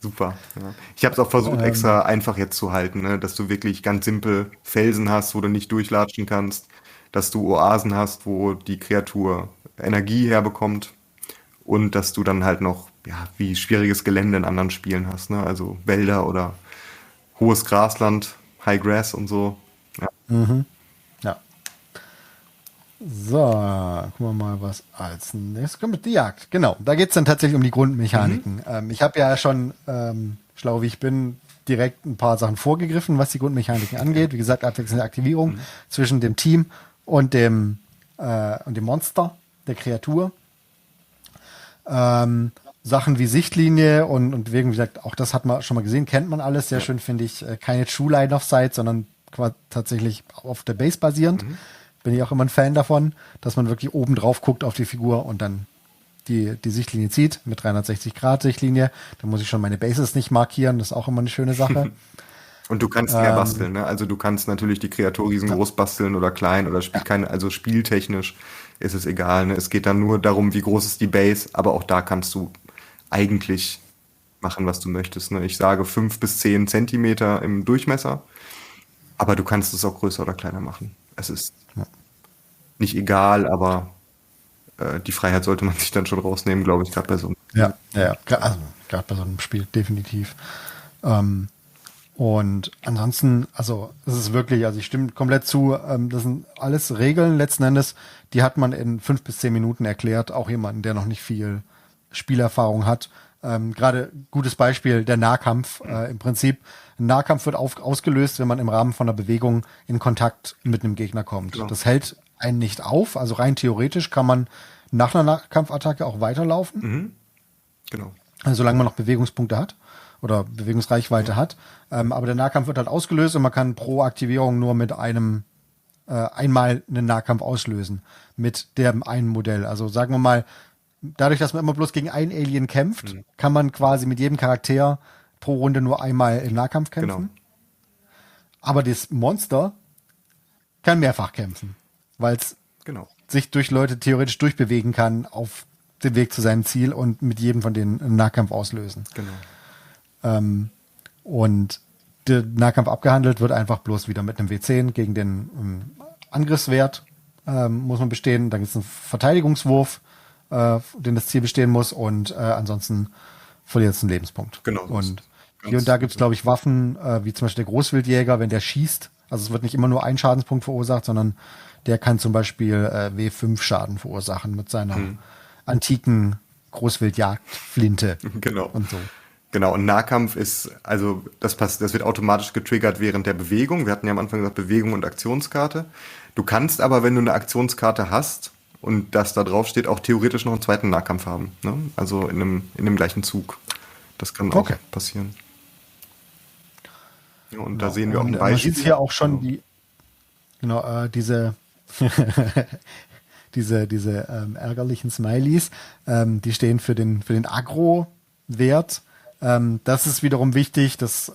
Speaker 2: Super. Ja. Ich habe es auch versucht, extra einfach jetzt zu halten, ne? Dass du wirklich ganz simpel Felsen hast, wo du nicht durchlatschen kannst, dass du Oasen hast, wo die Kreatur Energie herbekommt und dass du dann halt noch ja, wie schwieriges Gelände in anderen Spielen hast, ne? Also Wälder oder hohes Grasland, High Grass und so. Ja.
Speaker 1: Ja. So, gucken wir mal, was als nächstes kommt. Die Jagd, genau. Da geht es dann tatsächlich um die Grundmechaniken. Ich habe ja schon, schlau wie ich bin, direkt ein paar Sachen vorgegriffen, was die Grundmechaniken angeht. Wie gesagt, abwechselnde Aktivierung zwischen dem Team und dem Monster, der Kreatur. Sachen wie Sichtlinie und Bewegung, wie gesagt, auch das hat man schon mal gesehen, kennt man alles. Sehr schön finde ich, keine True Line of Sight, sondern tatsächlich auf der Base basierend. Bin ich auch immer ein Fan davon, dass man wirklich oben drauf guckt auf die Figur und dann die Sichtlinie zieht mit 360-Grad-Sichtlinie. Da muss ich schon meine Bases nicht markieren, das ist auch immer eine schöne Sache.
Speaker 2: Und du kannst mehr basteln, ne? Also du kannst natürlich die Kreatur riesengroß basteln oder klein oder spielt keine, also spieltechnisch ist es egal, ne? Es geht dann nur darum, wie groß ist die Base, aber auch da kannst du eigentlich machen, was du möchtest, ne? Ich sage 5 bis 10 Zentimeter im Durchmesser, aber du kannst es auch größer oder kleiner machen. Es ist nicht egal, aber die Freiheit sollte man sich dann schon rausnehmen, glaube ich, gerade bei so einem
Speaker 1: Ja, also gerade bei so einem Spiel definitiv. Und ansonsten, also es ist wirklich, also ich stimme komplett zu, das sind alles Regeln letzten Endes, die hat man in 5 bis 10 Minuten erklärt, auch jemanden, der noch nicht viel Spielerfahrung hat. Gerade gutes Beispiel, der Nahkampf. Im Prinzip, ein Nahkampf wird ausgelöst, wenn man im Rahmen von einer Bewegung in Kontakt mit einem Gegner kommt.
Speaker 2: Genau.
Speaker 1: Das hält einen nicht auf, also rein theoretisch kann man nach einer Nahkampfattacke auch weiterlaufen,
Speaker 2: Genau.
Speaker 1: also solange man noch Bewegungspunkte hat oder Bewegungsreichweite hat. Aber der Nahkampf wird halt ausgelöst und man kann pro Aktivierung nur mit einmal einen Nahkampf auslösen mit dem einen Modell. Also sagen wir mal, dadurch, dass man immer bloß gegen einen Alien kämpft, kann man quasi mit jedem Charakter pro Runde nur einmal im Nahkampf kämpfen.
Speaker 2: Genau.
Speaker 1: Aber das Monster kann mehrfach kämpfen, weil es
Speaker 2: Genau.
Speaker 1: sich durch Leute theoretisch durchbewegen kann auf dem Weg zu seinem Ziel und mit jedem von denen einen Nahkampf auslösen.
Speaker 2: Genau.
Speaker 1: Und der Nahkampf abgehandelt wird einfach bloß wieder mit einem W10 gegen den Angriffswert muss man bestehen. Dann gibt es einen Verteidigungswurf, den das Ziel bestehen muss und ansonsten verliert es einen Lebenspunkt.
Speaker 2: Genau.
Speaker 1: Und hier und da gibt es, glaube ich, Waffen, wie zum Beispiel der Großwildjäger, wenn der schießt. Also es wird nicht immer nur ein Schadenspunkt verursacht, sondern der kann zum Beispiel W5 Schaden verursachen mit seiner antiken Großwildjagdflinte.
Speaker 2: Genau.
Speaker 1: Und so.
Speaker 2: Genau, und Nahkampf ist, also das wird automatisch getriggert während der Bewegung. Wir hatten ja am Anfang gesagt, Bewegung und Aktionskarte. Du kannst aber, wenn du eine Aktionskarte hast und das da drauf steht, auch theoretisch noch einen zweiten Nahkampf haben. Ne? Also in dem gleichen Zug. Das kann auch passieren. Ja, und da sehen wir auch ein Beispiel.
Speaker 1: Man sieht hier auch schon diese ärgerlichen Smileys, die stehen für den Agro-Wert. Das ist wiederum wichtig. Das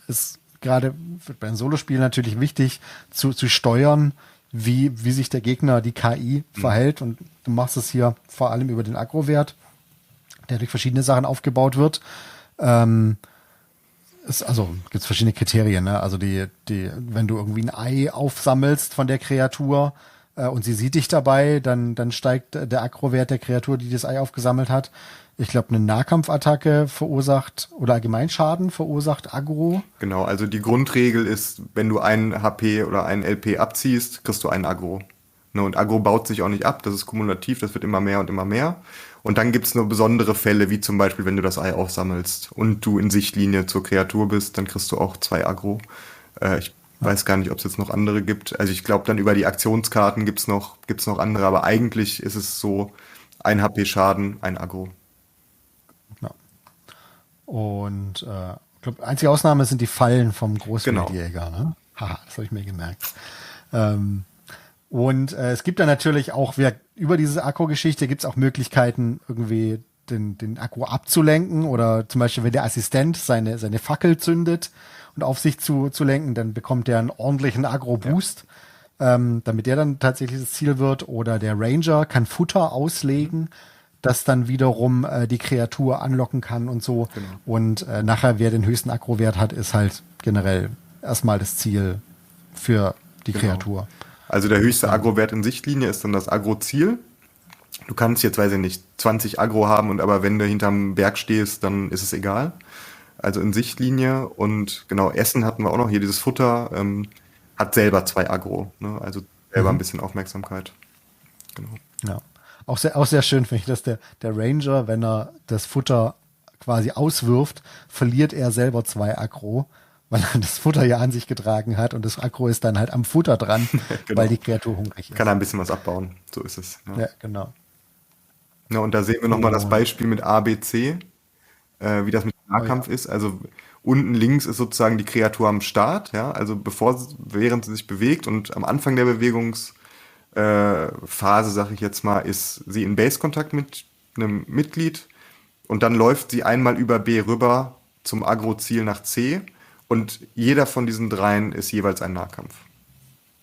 Speaker 1: ist gerade bei einem Solospiel natürlich wichtig zu steuern, wie sich der Gegner, die KI verhält. Und du machst es hier vor allem über den Agro-Wert, der durch verschiedene Sachen aufgebaut wird. Also gibt es verschiedene Kriterien, ne? Also wenn du irgendwie ein Ei aufsammelst von der Kreatur und sie sieht dich dabei, dann steigt der Aggro-Wert der Kreatur, die das Ei aufgesammelt hat. Ich glaube, eine Nahkampfattacke verursacht oder Allgemeinschaden verursacht Aggro.
Speaker 2: Genau, also die Grundregel ist, wenn du einen HP oder einen LP abziehst, kriegst du einen Aggro. Ne, und Aggro baut sich auch nicht ab, das ist kumulativ, das wird immer mehr und immer mehr. Und dann gibt's nur besondere Fälle, wie zum Beispiel, wenn du das Ei aufsammelst und du in Sichtlinie zur Kreatur bist, dann kriegst du auch 2 Aggro. Ich weiß gar nicht, ob es jetzt noch andere gibt. Also ich glaube, dann über die Aktionskarten gibt's noch andere, aber eigentlich ist es so, 1 HP Schaden, 1 Aggro.
Speaker 1: Ja. Und ich glaube, einzige Ausnahme sind die Fallen vom Großwildjäger. Ne? Haha, das habe ich mir gemerkt. Und es gibt dann natürlich auch, über diese Akku-Geschichte gibt es auch Möglichkeiten, irgendwie den Akku abzulenken oder zum Beispiel, wenn der Assistent seine Fackel zündet und auf sich zu lenken, dann bekommt der einen ordentlichen Agro-Boost, damit der dann tatsächlich das Ziel wird. Oder der Ranger kann Futter auslegen, das dann wiederum die Kreatur anlocken kann und so.
Speaker 2: Genau.
Speaker 1: Und nachher, wer den höchsten Agro-Wert hat, ist halt generell erstmal das Ziel für die Kreatur.
Speaker 2: Also der höchste Agro-Wert in Sichtlinie ist dann das Agro-Ziel. Du kannst jetzt, weiß ich nicht, 20 Aggro haben und aber wenn du hinterm Berg stehst, dann ist es egal. Also in Sichtlinie und genau, Essen hatten wir auch noch hier, dieses Futter hat selber 2 Aggro, ne? Also selber ein bisschen Aufmerksamkeit. Genau.
Speaker 1: Ja. Auch sehr schön finde ich, dass der Ranger, wenn er das Futter quasi auswirft, verliert er selber 2 Aggro, weil er das Futter ja an sich getragen hat und das Aggro ist dann halt am Futter dran,
Speaker 2: Genau.
Speaker 1: weil die Kreatur hungrig ist.
Speaker 2: Kann er ein bisschen was abbauen, so ist es. Ja,
Speaker 1: Ja, genau.
Speaker 2: ja und da sehen wir nochmal das
Speaker 1: Und
Speaker 2: Beispiel mit A, B, C, wie das mit dem
Speaker 1: oh ja.
Speaker 2: Nahkampf ist. Also unten links ist sozusagen die Kreatur am Start, ja, also während sie sich bewegt und am Anfang der Bewegungsphase, sage ich jetzt mal, ist sie in Base-Kontakt mit einem Mitglied und dann läuft sie einmal über B rüber zum Agro-Ziel nach C und jeder von diesen dreien ist jeweils ein Nahkampf.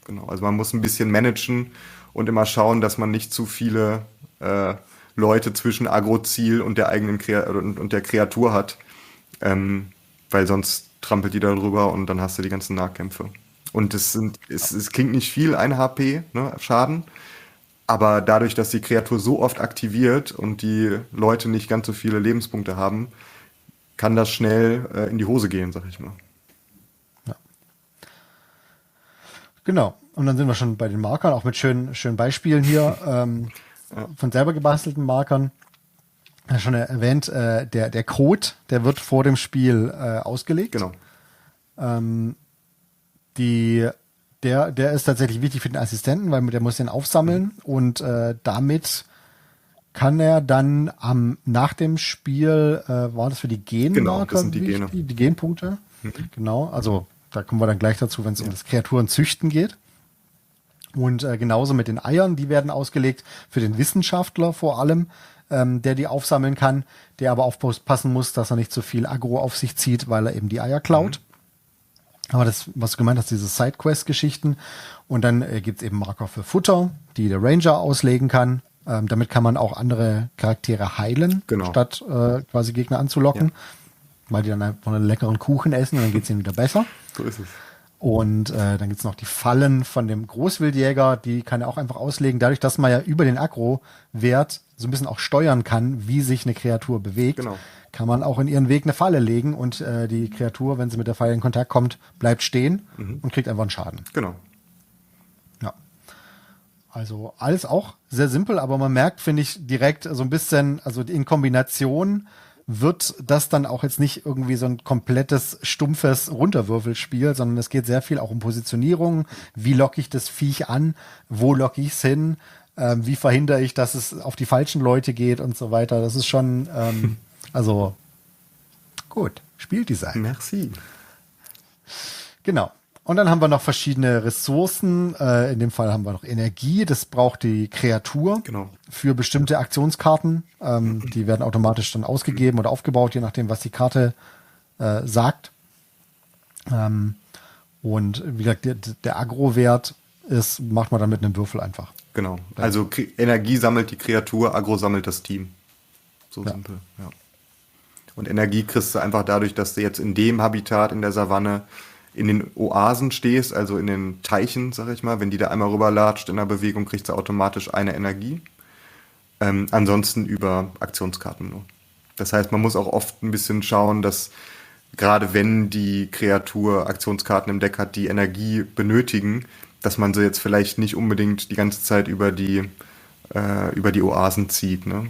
Speaker 2: Genau, also man muss ein bisschen managen und immer schauen, dass man nicht zu viele Leute zwischen Agro-Ziel und der eigenen und der Kreatur hat, weil sonst trampelt die da drüber und dann hast du die ganzen Nahkämpfe. Und es klingt nicht viel, 1 HP, ne, Schaden, aber dadurch, dass die Kreatur so oft aktiviert und die Leute nicht ganz so viele Lebenspunkte haben, kann das schnell in die Hose gehen, sag ich mal.
Speaker 1: Ja. Genau. Und dann sind wir schon bei den Markern, auch mit schönen Beispielen hier von selber gebastelten Markern. Ja, schon erwähnt, der Code, der wird vor dem Spiel ausgelegt.
Speaker 2: Genau.
Speaker 1: Der ist tatsächlich wichtig für den Assistenten, weil der muss den aufsammeln und damit kann er dann nach dem Spiel, war das für die Genmarker
Speaker 2: Genau, das sind die Gene.
Speaker 1: die Genpunkte? Genau, also da kommen wir dann gleich dazu, wenn es um das Kreaturenzüchten geht. Und genauso mit den Eiern, die werden ausgelegt für den Wissenschaftler vor allem, der die aufsammeln kann, der aber aufpassen muss, dass er nicht zu viel Aggro auf sich zieht, weil er eben die Eier klaut. Aber das, was du gemeint hast, diese Sidequest-Geschichten. Und dann gibt's eben Marker für Futter, die der Ranger auslegen kann. Damit kann man auch andere Charaktere heilen,
Speaker 2: Genau.
Speaker 1: statt quasi Gegner anzulocken, weil die dann einfach einen leckeren Kuchen essen und dann geht's ihnen wieder besser.
Speaker 2: So ist es.
Speaker 1: Und dann gibt's noch die Fallen von dem Großwildjäger, die kann er auch einfach auslegen. Dadurch, dass man ja über den Aggro-Wert so ein bisschen auch steuern kann, wie sich eine Kreatur bewegt,
Speaker 2: Genau.
Speaker 1: kann man auch in ihren Weg eine Falle legen und die Kreatur, wenn sie mit der Falle in Kontakt kommt, bleibt stehen und kriegt einfach einen Schaden.
Speaker 2: Genau.
Speaker 1: Ja. Also alles auch sehr simpel, aber man merkt, finde ich, direkt so ein bisschen, also in Kombination wird das dann auch jetzt nicht irgendwie so ein komplettes, stumpfes Runterwürfelspiel, sondern es geht sehr viel auch um Positionierung. Wie locke ich das Viech an? Wo locke ich es hin? Wie verhindere ich, dass es auf die falschen Leute geht und so weiter. Das ist schon, also gut, Spieldesign.
Speaker 2: Merci.
Speaker 1: Genau. Und dann haben wir noch verschiedene Ressourcen. In dem Fall haben wir noch Energie. Das braucht die Kreatur
Speaker 2: Genau.
Speaker 1: für bestimmte Aktionskarten. Die werden automatisch dann ausgegeben oder aufgebaut, je nachdem, was die Karte sagt. Und wie gesagt, der Agro-Wert macht man dann mit einem Würfel einfach.
Speaker 2: Genau. Also Energie sammelt die Kreatur, Aggro sammelt das Team. So
Speaker 1: Ja.
Speaker 2: simpel. Ja. Und Energie kriegst du einfach dadurch, dass du jetzt in dem Habitat in der Savanne in den Oasen stehst, also in den Teichen, sag ich mal. Wenn die da einmal rüberlatscht in der Bewegung, kriegst du automatisch eine Energie. Ansonsten über Aktionskarten nur. Das heißt, man muss auch oft ein bisschen schauen, dass gerade wenn die Kreatur Aktionskarten im Deck hat, die Energie benötigen, dass man sie jetzt vielleicht nicht unbedingt die ganze Zeit über die Oasen zieht, ne?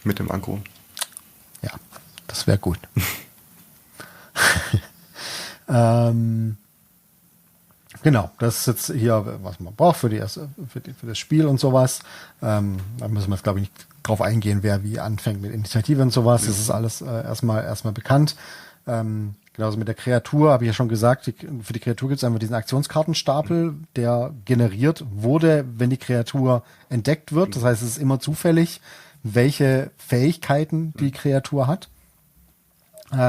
Speaker 2: Mit dem Aggro.
Speaker 1: Ja, das wäre gut. Genau, das ist jetzt hier, was man braucht für das Spiel und sowas. Da müssen wir jetzt, glaube ich, nicht drauf eingehen, wer wie anfängt mit Initiative und sowas. Das ist alles erstmal bekannt. Genauso mit der Kreatur, habe ich ja schon gesagt, für die Kreatur gibt es einfach diesen Aktionskartenstapel, der generiert wurde, wenn die Kreatur entdeckt wird. Das heißt, es ist immer zufällig, welche Fähigkeiten die Kreatur hat.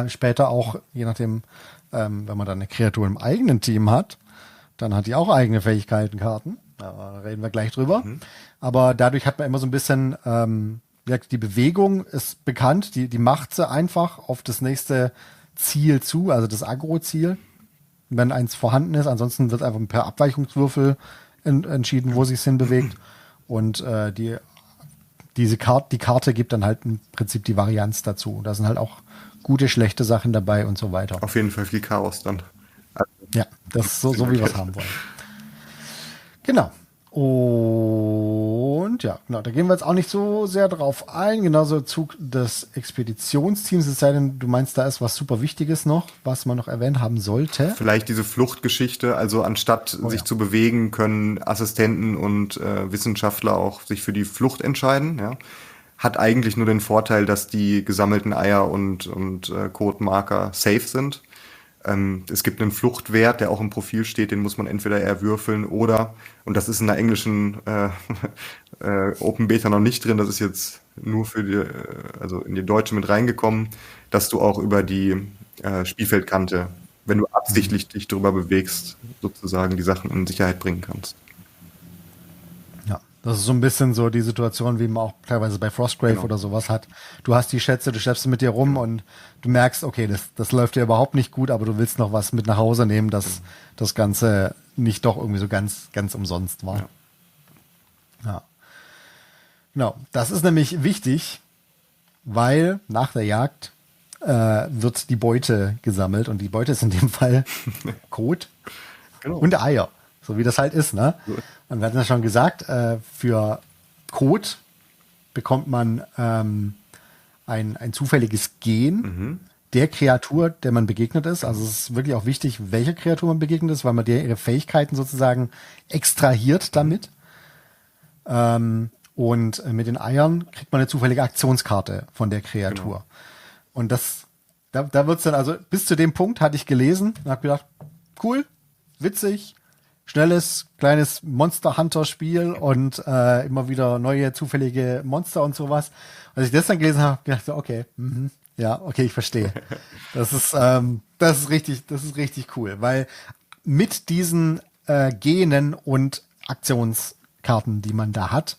Speaker 1: Später auch, je nachdem, wenn man dann eine Kreatur im eigenen Team hat, dann hat die auch eigene Fähigkeitenkarten. Da reden wir gleich drüber. Aber dadurch hat man immer so ein bisschen, die Bewegung ist bekannt, die macht sie einfach auf das nächste Ziel zu, also das Agro-Ziel, wenn eins vorhanden ist. Ansonsten wird einfach per Abweichungswürfel entschieden, wo sich es hinbewegt. Und die die Karte gibt dann halt im Prinzip die Varianz dazu. Da sind halt auch gute, schlechte Sachen dabei und so weiter.
Speaker 2: Auf jeden Fall viel Chaos dann.
Speaker 1: Ja, das ist so wie wir es haben wollen. Genau. Und ja, genau, da gehen wir jetzt auch nicht so sehr drauf ein. Genauso Zug des Expeditionsteams, es sei denn, du meinst, da ist was super Wichtiges noch, was man noch erwähnt haben sollte.
Speaker 2: Vielleicht diese Fluchtgeschichte, also anstatt sich zu bewegen, können Assistenten und Wissenschaftler auch sich für die Flucht entscheiden. Ja. Hat eigentlich nur den Vorteil, dass die gesammelten Eier und Codemarker safe sind. Es gibt einen Fluchtwert, der auch im Profil steht, den muss man entweder erwürfeln oder, und das ist in der englischen Open Beta noch nicht drin, das ist jetzt nur für also in die deutsche mit reingekommen, dass du auch über die Spielfeldkante, wenn du absichtlich dich drüber bewegst, sozusagen die Sachen in Sicherheit bringen kannst.
Speaker 1: Ja, das ist so ein bisschen so die Situation, wie man auch teilweise bei Frostgrave oder sowas hat. Du hast die Schätze, du schleppst sie mit dir rum und du merkst, okay, das läuft dir überhaupt nicht gut, aber du willst noch was mit nach Hause nehmen, dass das Ganze nicht doch irgendwie so ganz umsonst war. Ja. Genau, das ist nämlich wichtig, weil nach der Jagd wird die Beute gesammelt und die Beute ist in dem Fall Kot und Eier. So wie das halt ist, ne? Und wir hatten ja schon gesagt, für Code bekommt man ein zufälliges Gen der Kreatur, der man begegnet ist. Also es ist wirklich auch wichtig, welcher Kreatur man begegnet ist, weil man ihre Fähigkeiten sozusagen extrahiert damit. Und mit den Eiern kriegt man eine zufällige Aktionskarte von der Kreatur. Genau. Und da wird's dann, also bis zu dem Punkt hatte ich gelesen und habe gedacht, cool, witzig, schnelles, kleines Monster-Hunter-Spiel und immer wieder neue zufällige Monster und sowas. Als ich das dann gelesen habe, dachte ich, okay, ja, okay, ich verstehe. Das ist richtig cool, weil mit diesen Genen und Aktionskarten, die man da hat,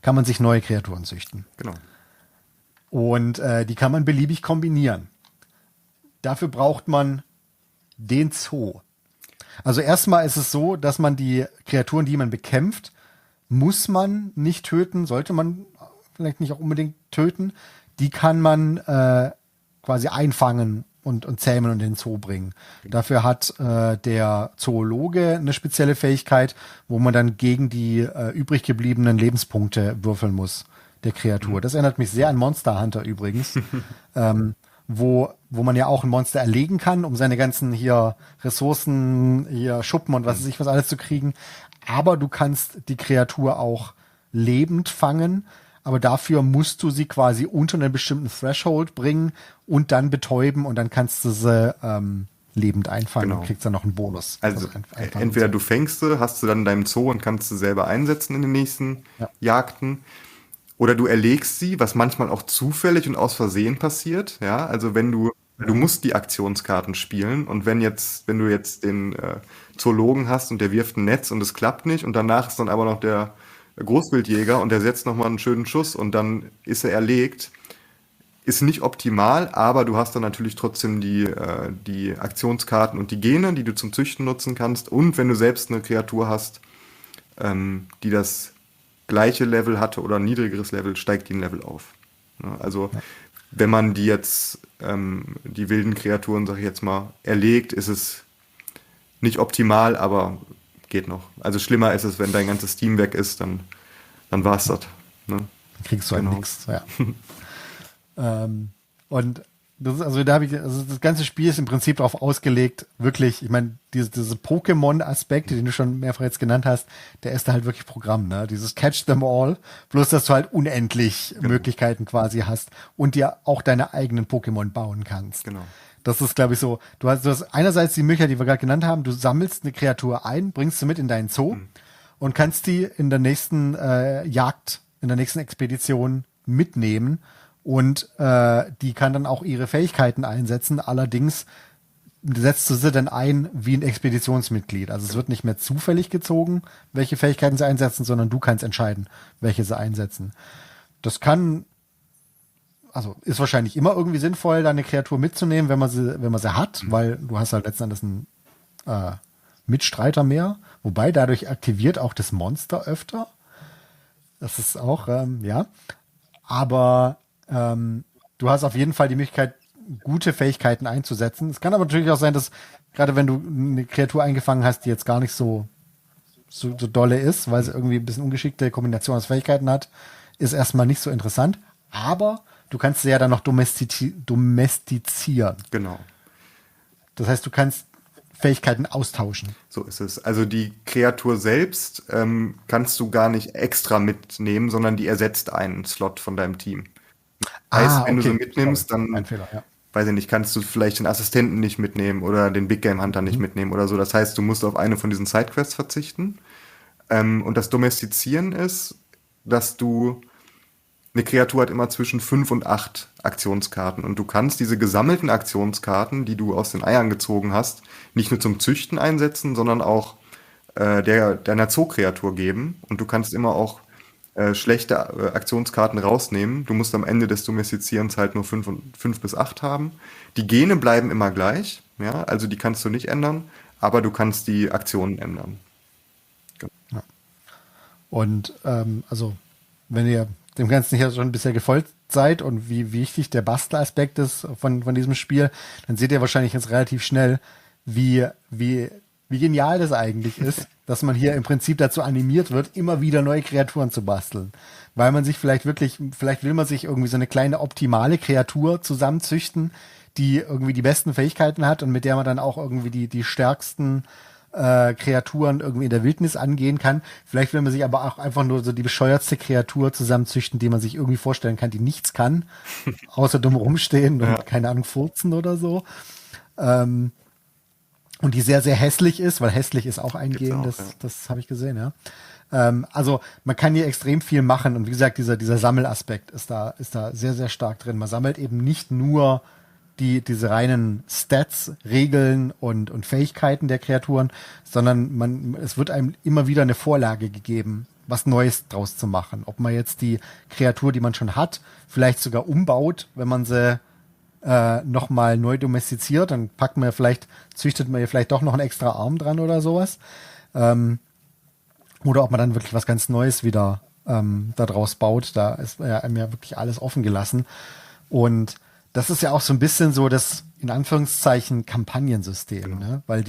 Speaker 1: kann man sich neue Kreaturen züchten.
Speaker 2: Genau.
Speaker 1: Und die kann man beliebig kombinieren. Dafür braucht man den Zoo. Also erstmal ist es so, dass man die Kreaturen, die man bekämpft, muss man nicht töten, sollte man vielleicht nicht auch unbedingt töten. Die kann man quasi einfangen und zähmen und in den Zoo bringen. Dafür hat der Zoologe eine spezielle Fähigkeit, wo man dann gegen die übrig gebliebenen Lebenspunkte würfeln muss, der Kreatur. Das erinnert mich sehr an Monster Hunter übrigens. Wo man ja auch ein Monster erlegen kann, um seine ganzen hier Ressourcen, hier Schuppen und was weiß ich was alles zu kriegen. Aber du kannst die Kreatur auch lebend fangen, aber dafür musst du sie quasi unter einen bestimmten Threshold bringen und dann betäuben und dann kannst du sie lebend einfangen und kriegst dann noch einen Bonus.
Speaker 2: Also entweder du fängst sie, hast sie dann in deinem Zoo und kannst sie selber einsetzen in den nächsten Jagden. Oder du erlegst sie, was manchmal auch zufällig und aus Versehen passiert. Ja, also du musst die Aktionskarten spielen und wenn du jetzt den Zoologen hast und der wirft ein Netz und es klappt nicht und danach ist dann aber noch der Großwildjäger und der setzt nochmal einen schönen Schuss und dann ist er erlegt, ist nicht optimal, aber du hast dann natürlich trotzdem die Aktionskarten und die Gene, die du zum Züchten nutzen kannst und wenn du selbst eine Kreatur hast, die das gleiche Level hatte oder ein niedrigeres Level, steigt die ein Level auf. Also wenn man die jetzt, die wilden Kreaturen, sag ich jetzt mal, erlegt, ist es nicht optimal, aber geht noch. Also schlimmer ist es, wenn dein ganzes Team weg ist, dann war's das. Ne?
Speaker 1: Dann kriegst du halt nichts. Ja. Und das ist, also das ganze Spiel ist im Prinzip darauf ausgelegt, wirklich, ich meine, diese Pokémon-Aspekte, den du schon mehrfach jetzt genannt hast, der ist da halt wirklich Programm, ne? Dieses Catch them all, bloß dass du halt unendlich Möglichkeiten quasi hast und dir auch deine eigenen Pokémon bauen kannst.
Speaker 2: Genau.
Speaker 1: Das ist, glaube ich, so, du hast einerseits die Möglichkeit, die wir gerade genannt haben, du sammelst eine Kreatur ein, bringst sie mit in deinen Zoo und kannst die in der nächsten Jagd, in der nächsten Expedition mitnehmen. Und die kann dann auch ihre Fähigkeiten einsetzen. Allerdings setzt du sie dann ein wie ein Expeditionsmitglied. Also es wird nicht mehr zufällig gezogen, welche Fähigkeiten sie einsetzen, sondern du kannst entscheiden, welche sie einsetzen. Das ist wahrscheinlich immer irgendwie sinnvoll, da eine Kreatur mitzunehmen, wenn man sie hat, weil du hast halt letzten Endes einen Mitstreiter mehr. Wobei dadurch aktiviert auch das Monster öfter. Das ist auch, ja. Aber du hast auf jeden Fall die Möglichkeit, gute Fähigkeiten einzusetzen. Es kann aber natürlich auch sein, dass gerade wenn du eine Kreatur eingefangen hast, die jetzt gar nicht so dolle ist, weil sie irgendwie ein bisschen ungeschickte Kombination aus Fähigkeiten hat, ist erstmal nicht so interessant. Aber du kannst sie ja dann noch domestizieren.
Speaker 2: Genau.
Speaker 1: Das heißt, du kannst Fähigkeiten austauschen.
Speaker 2: So ist es. Also die Kreatur selbst kannst du gar nicht extra mitnehmen, sondern die ersetzt einen Slot von deinem Team. Heißt, wenn du sie mitnimmst, dann,
Speaker 1: ein Fehler, ja.
Speaker 2: weiß ich nicht, kannst du vielleicht den Assistenten nicht mitnehmen oder den Big Game Hunter nicht mitnehmen oder so. Das heißt, du musst auf eine von diesen Sidequests verzichten. Und das Domestizieren ist, dass du eine Kreatur hat immer zwischen 5 und 8 Aktionskarten. Und du kannst diese gesammelten Aktionskarten, die du aus den Eiern gezogen hast, nicht nur zum Züchten einsetzen, sondern auch deiner Zookreatur geben. Und du kannst immer auch schlechte Aktionskarten rausnehmen. Du musst am Ende des Domestizierens halt nur 5 bis 8 haben. Die Gene bleiben immer gleich, ja, also die kannst du nicht ändern, aber du kannst die Aktionen ändern.
Speaker 1: Und also, wenn ihr dem Ganzen hier schon bisher gefolgt seid und wie wichtig der Bastelaspekt ist von diesem Spiel, dann seht ihr wahrscheinlich jetzt relativ schnell, wie genial das eigentlich ist, dass man hier im Prinzip dazu animiert wird, immer wieder neue Kreaturen zu basteln. Weil man sich vielleicht will man sich irgendwie so eine kleine optimale Kreatur zusammenzüchten, die irgendwie die besten Fähigkeiten hat und mit der man dann auch irgendwie die stärksten Kreaturen irgendwie in der Wildnis angehen kann. Vielleicht will man sich aber auch einfach nur so die bescheuertste Kreatur zusammenzüchten, die man sich irgendwie vorstellen kann, die nichts kann, außer dumm rumstehen und keine Ahnung, furzen oder so. Und die sehr, sehr hässlich ist, weil hässlich ist auch ein Gen, das habe ich gesehen, ja. Also man kann hier extrem viel machen und wie gesagt, dieser Sammelaspekt ist da sehr, sehr stark drin. Man sammelt eben nicht nur diese reinen Stats, Regeln und Fähigkeiten der Kreaturen, sondern es wird einem immer wieder eine Vorlage gegeben, was Neues draus zu machen. Ob man jetzt die Kreatur, die man schon hat, vielleicht sogar umbaut, wenn man sie nochmal neu domestiziert, dann züchtet man ihr vielleicht doch noch einen extra Arm dran oder sowas. Oder ob man dann wirklich was ganz Neues wieder da draus baut. Da ist einem ja wirklich alles offen gelassen. Und das ist ja auch so ein bisschen so das, in Anführungszeichen, Kampagnensystem, ne? Weil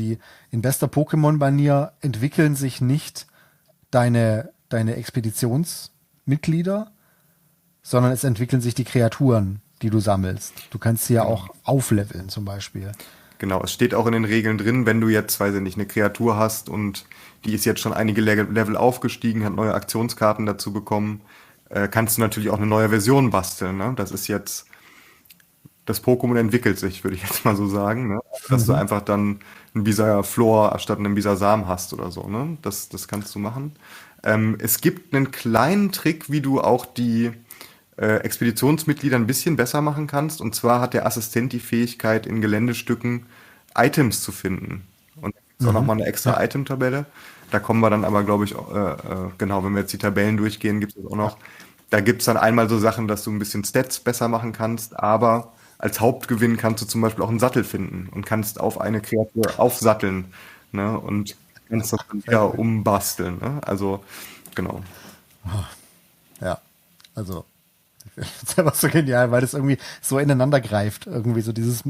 Speaker 1: in bester Pokémon-Manier entwickeln sich nicht deine Expeditionsmitglieder, sondern es entwickeln sich die Kreaturen, die du sammelst. Du kannst sie ja auch aufleveln zum Beispiel.
Speaker 2: Genau, es steht auch in den Regeln drin, wenn du jetzt, weiß ich nicht, eine Kreatur hast und die ist jetzt schon einige Level aufgestiegen, hat neue Aktionskarten dazu bekommen, kannst du natürlich auch eine neue Version basteln, ne? Das ist jetzt, das Pokémon entwickelt sich, würde ich jetzt mal so sagen, ne? Dass du einfach dann einen Bisasam statt einem Bisasam hast oder so, ne? Das kannst du machen. Es gibt einen kleinen Trick, wie du auch die Expeditionsmitglieder ein bisschen besser machen kannst. Und zwar hat der Assistent die Fähigkeit, in Geländestücken Items zu finden. Und da gibt es auch nochmal eine extra Item-Tabelle. Da kommen wir dann aber, glaube ich, genau, wenn wir jetzt die Tabellen durchgehen, gibt es auch noch. Da gibt es dann einmal so Sachen, dass du ein bisschen Stats besser machen kannst, aber als Hauptgewinn kannst du zum Beispiel auch einen Sattel finden und kannst auf eine Kreatur aufsatteln, ne? Und kannst das dann wieder umbasteln, ne? Also, genau.
Speaker 1: Ja, also das ist einfach so genial, weil das irgendwie so ineinander greift. Irgendwie so dieses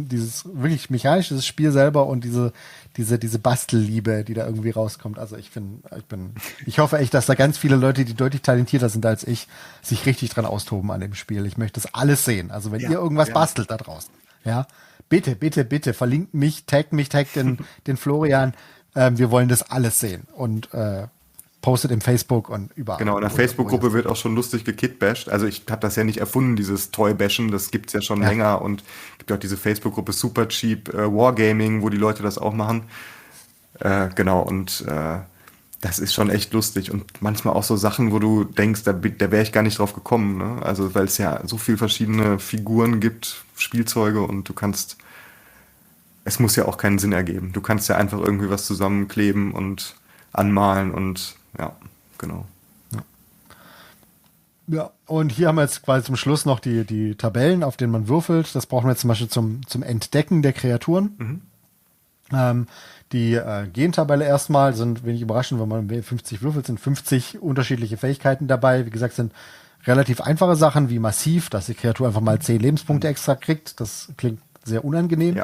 Speaker 1: wirklich mechanische Spiel selber und diese Bastelliebe, die da irgendwie rauskommt. Also ich hoffe echt, dass da ganz viele Leute, die deutlich talentierter sind als ich, sich richtig dran austoben an dem Spiel. Ich möchte das alles sehen. Also wenn ihr irgendwas bastelt da draußen, ja, bitte, bitte, bitte, verlinkt mich, taggt den Florian. Wir wollen das alles sehen. Und postet im Facebook und überall.
Speaker 2: Genau, in der Facebook-Gruppe wird auch schon lustig gekitbasht. Also ich habe das ja nicht erfunden, dieses Toy-Bashen, das gibt's ja schon länger und gibt ja auch diese Facebook-Gruppe Super Cheap Wargaming, wo die Leute das auch machen. Genau, und das ist schon echt lustig und manchmal auch so Sachen, wo du denkst, da wäre ich gar nicht drauf gekommen, ne? Also weil es ja so viele verschiedene Figuren gibt, Spielzeuge und es muss ja auch keinen Sinn ergeben. Du kannst ja einfach irgendwie was zusammenkleben und anmalen und ja, genau.
Speaker 1: Ja, und hier haben wir jetzt quasi zum Schluss noch die Tabellen, auf denen man würfelt. Das brauchen wir jetzt zum Beispiel zum Entdecken der Kreaturen. Die Gentabelle erstmal sind wenig überraschend, wenn man 50 würfelt, sind 50 unterschiedliche Fähigkeiten dabei. Wie gesagt, sind relativ einfache Sachen wie massiv, dass die Kreatur einfach mal 10 Lebenspunkte extra kriegt. Das klingt sehr unangenehm.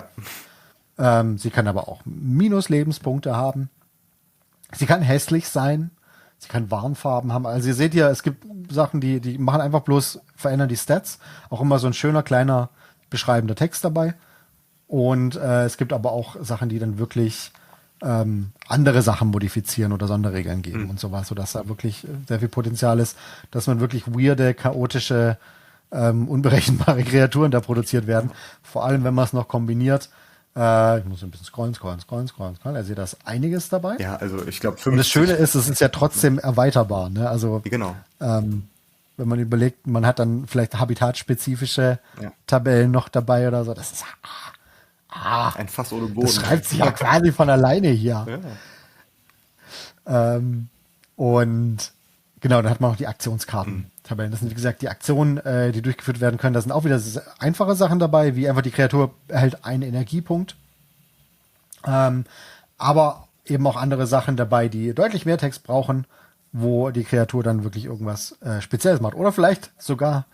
Speaker 2: Ja.
Speaker 1: Sie kann aber auch Minus-Lebenspunkte haben. Sie kann hässlich sein. Sie kann Warnfarben haben. Also ihr seht ja, es gibt Sachen, die machen einfach bloß, verändern die Stats. Auch immer so ein schöner, kleiner, beschreibender Text dabei. Und es gibt aber auch Sachen, die dann wirklich andere Sachen modifizieren oder Sonderregeln geben und sowas, sodass da wirklich sehr viel Potenzial ist, dass man wirklich weirde, chaotische, unberechenbare Kreaturen da produziert werden. Vor allem, wenn man es noch kombiniert. Ich muss ein bisschen scrollen. Also da ist einiges dabei.
Speaker 2: Ja, also ich glaube 50.
Speaker 1: Und das Schöne ist, es ist ja trotzdem erweiterbar. Ne? Also
Speaker 2: Genau.
Speaker 1: wenn man überlegt, man hat dann vielleicht habitatspezifische
Speaker 2: Ja.
Speaker 1: Tabellen noch dabei oder so. Das ist
Speaker 2: Ein Fass ohne Boden.
Speaker 1: das schreibt sich ja quasi von alleine hier.
Speaker 2: Ja.
Speaker 1: Und genau, dann hat man noch die Aktionskarten-Tabellen. Das sind, wie gesagt, die Aktionen, die durchgeführt werden können. Da sind auch wieder einfache Sachen dabei, wie einfach die Kreatur erhält einen Energiepunkt. Aber eben auch andere Sachen dabei, die deutlich mehr Text brauchen, wo die Kreatur dann wirklich irgendwas Spezielles macht. Oder vielleicht sogar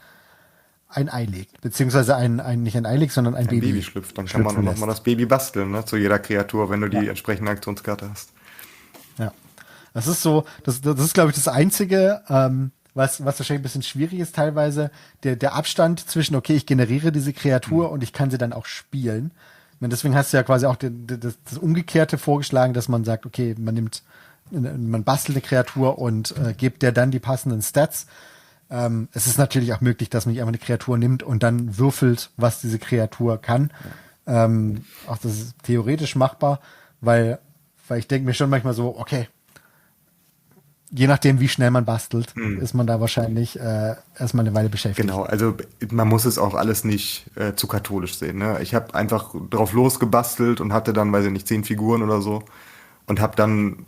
Speaker 1: ein Ei legt. Beziehungsweise nicht ein Ei legt, sondern ein Baby
Speaker 2: schlüpft. Dann kann man
Speaker 1: schlüpfen
Speaker 2: noch mal das Baby basteln, ne, zu jeder Kreatur, wenn du die entsprechende Aktionskarte hast.
Speaker 1: Ja. Das ist so, das ist, glaube ich, das Einzige, was wahrscheinlich ein bisschen schwierig ist teilweise, der Abstand zwischen, okay, ich generiere diese Kreatur und ich kann sie dann auch spielen. Und deswegen hast du ja quasi auch das Umgekehrte vorgeschlagen, dass man sagt, okay, man bastelt eine Kreatur und gibt der dann die passenden Stats. Es ist natürlich auch möglich, dass man einfach eine Kreatur nimmt und dann würfelt, was diese Kreatur kann. Auch das ist theoretisch machbar, weil ich denke mir schon manchmal so, okay, je nachdem, wie schnell man bastelt, ist man da wahrscheinlich erstmal eine Weile beschäftigt.
Speaker 2: Genau, also man muss es auch alles nicht zu katholisch sehen. Ne? Ich habe einfach drauf losgebastelt und hatte dann, weiß ich nicht, 10 Figuren oder so und habe dann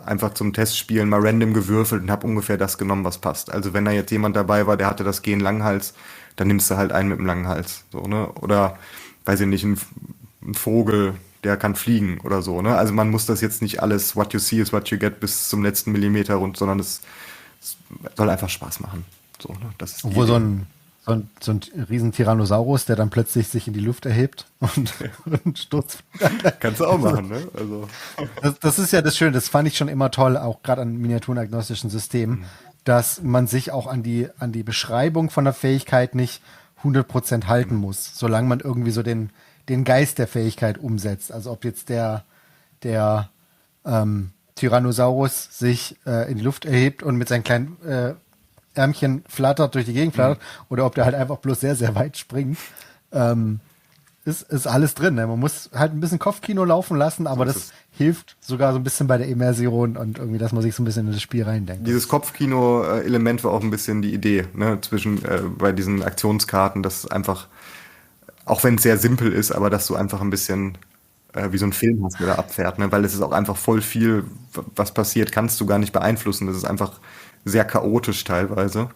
Speaker 2: einfach zum Testspielen mal random gewürfelt und habe ungefähr das genommen, was passt. Also wenn da jetzt jemand dabei war, der hatte das Gen Langhals, dann nimmst du halt einen mit dem langen Hals. So, ne? Oder, weiß ich nicht, ein Vogel, der kann fliegen oder so. Ne? Also man muss das jetzt nicht alles, what you see is what you get, bis zum letzten Millimeter rund, sondern es soll einfach Spaß machen. So, ne? Das ist
Speaker 1: Obwohl so ein riesen Tyrannosaurus, der dann plötzlich sich in die Luft erhebt und stürzt.
Speaker 2: Kannst du auch machen, ne? Also.
Speaker 1: Das ist ja das Schöne, das fand ich schon immer toll, auch gerade an miniaturenagnostischen Systemen, dass man sich auch an die Beschreibung von der Fähigkeit nicht 100% halten muss, solange man irgendwie so den Geist der Fähigkeit umsetzt. Also ob jetzt der Tyrannosaurus sich in die Luft erhebt und mit seinen kleinen Ärmchen flattert, durch die Gegend flattert, oder ob der halt einfach bloß sehr, sehr weit springt. Ist alles drin. Ne? Man muss halt ein bisschen Kopfkino laufen lassen, aber das hilft sogar so ein bisschen bei der Immersion und irgendwie, dass man sich so ein bisschen in das Spiel reindenkt.
Speaker 2: Dieses Kopfkino-Element war auch ein bisschen die Idee, ne? Bei diesen Aktionskarten, dass einfach, auch wenn es sehr simpel ist, aber dass du einfach ein bisschen wie so ein Film hast, der da abfährt, ne? Weil es ist auch einfach voll viel, was passiert, kannst du gar nicht beeinflussen. Das ist einfach sehr chaotisch teilweise.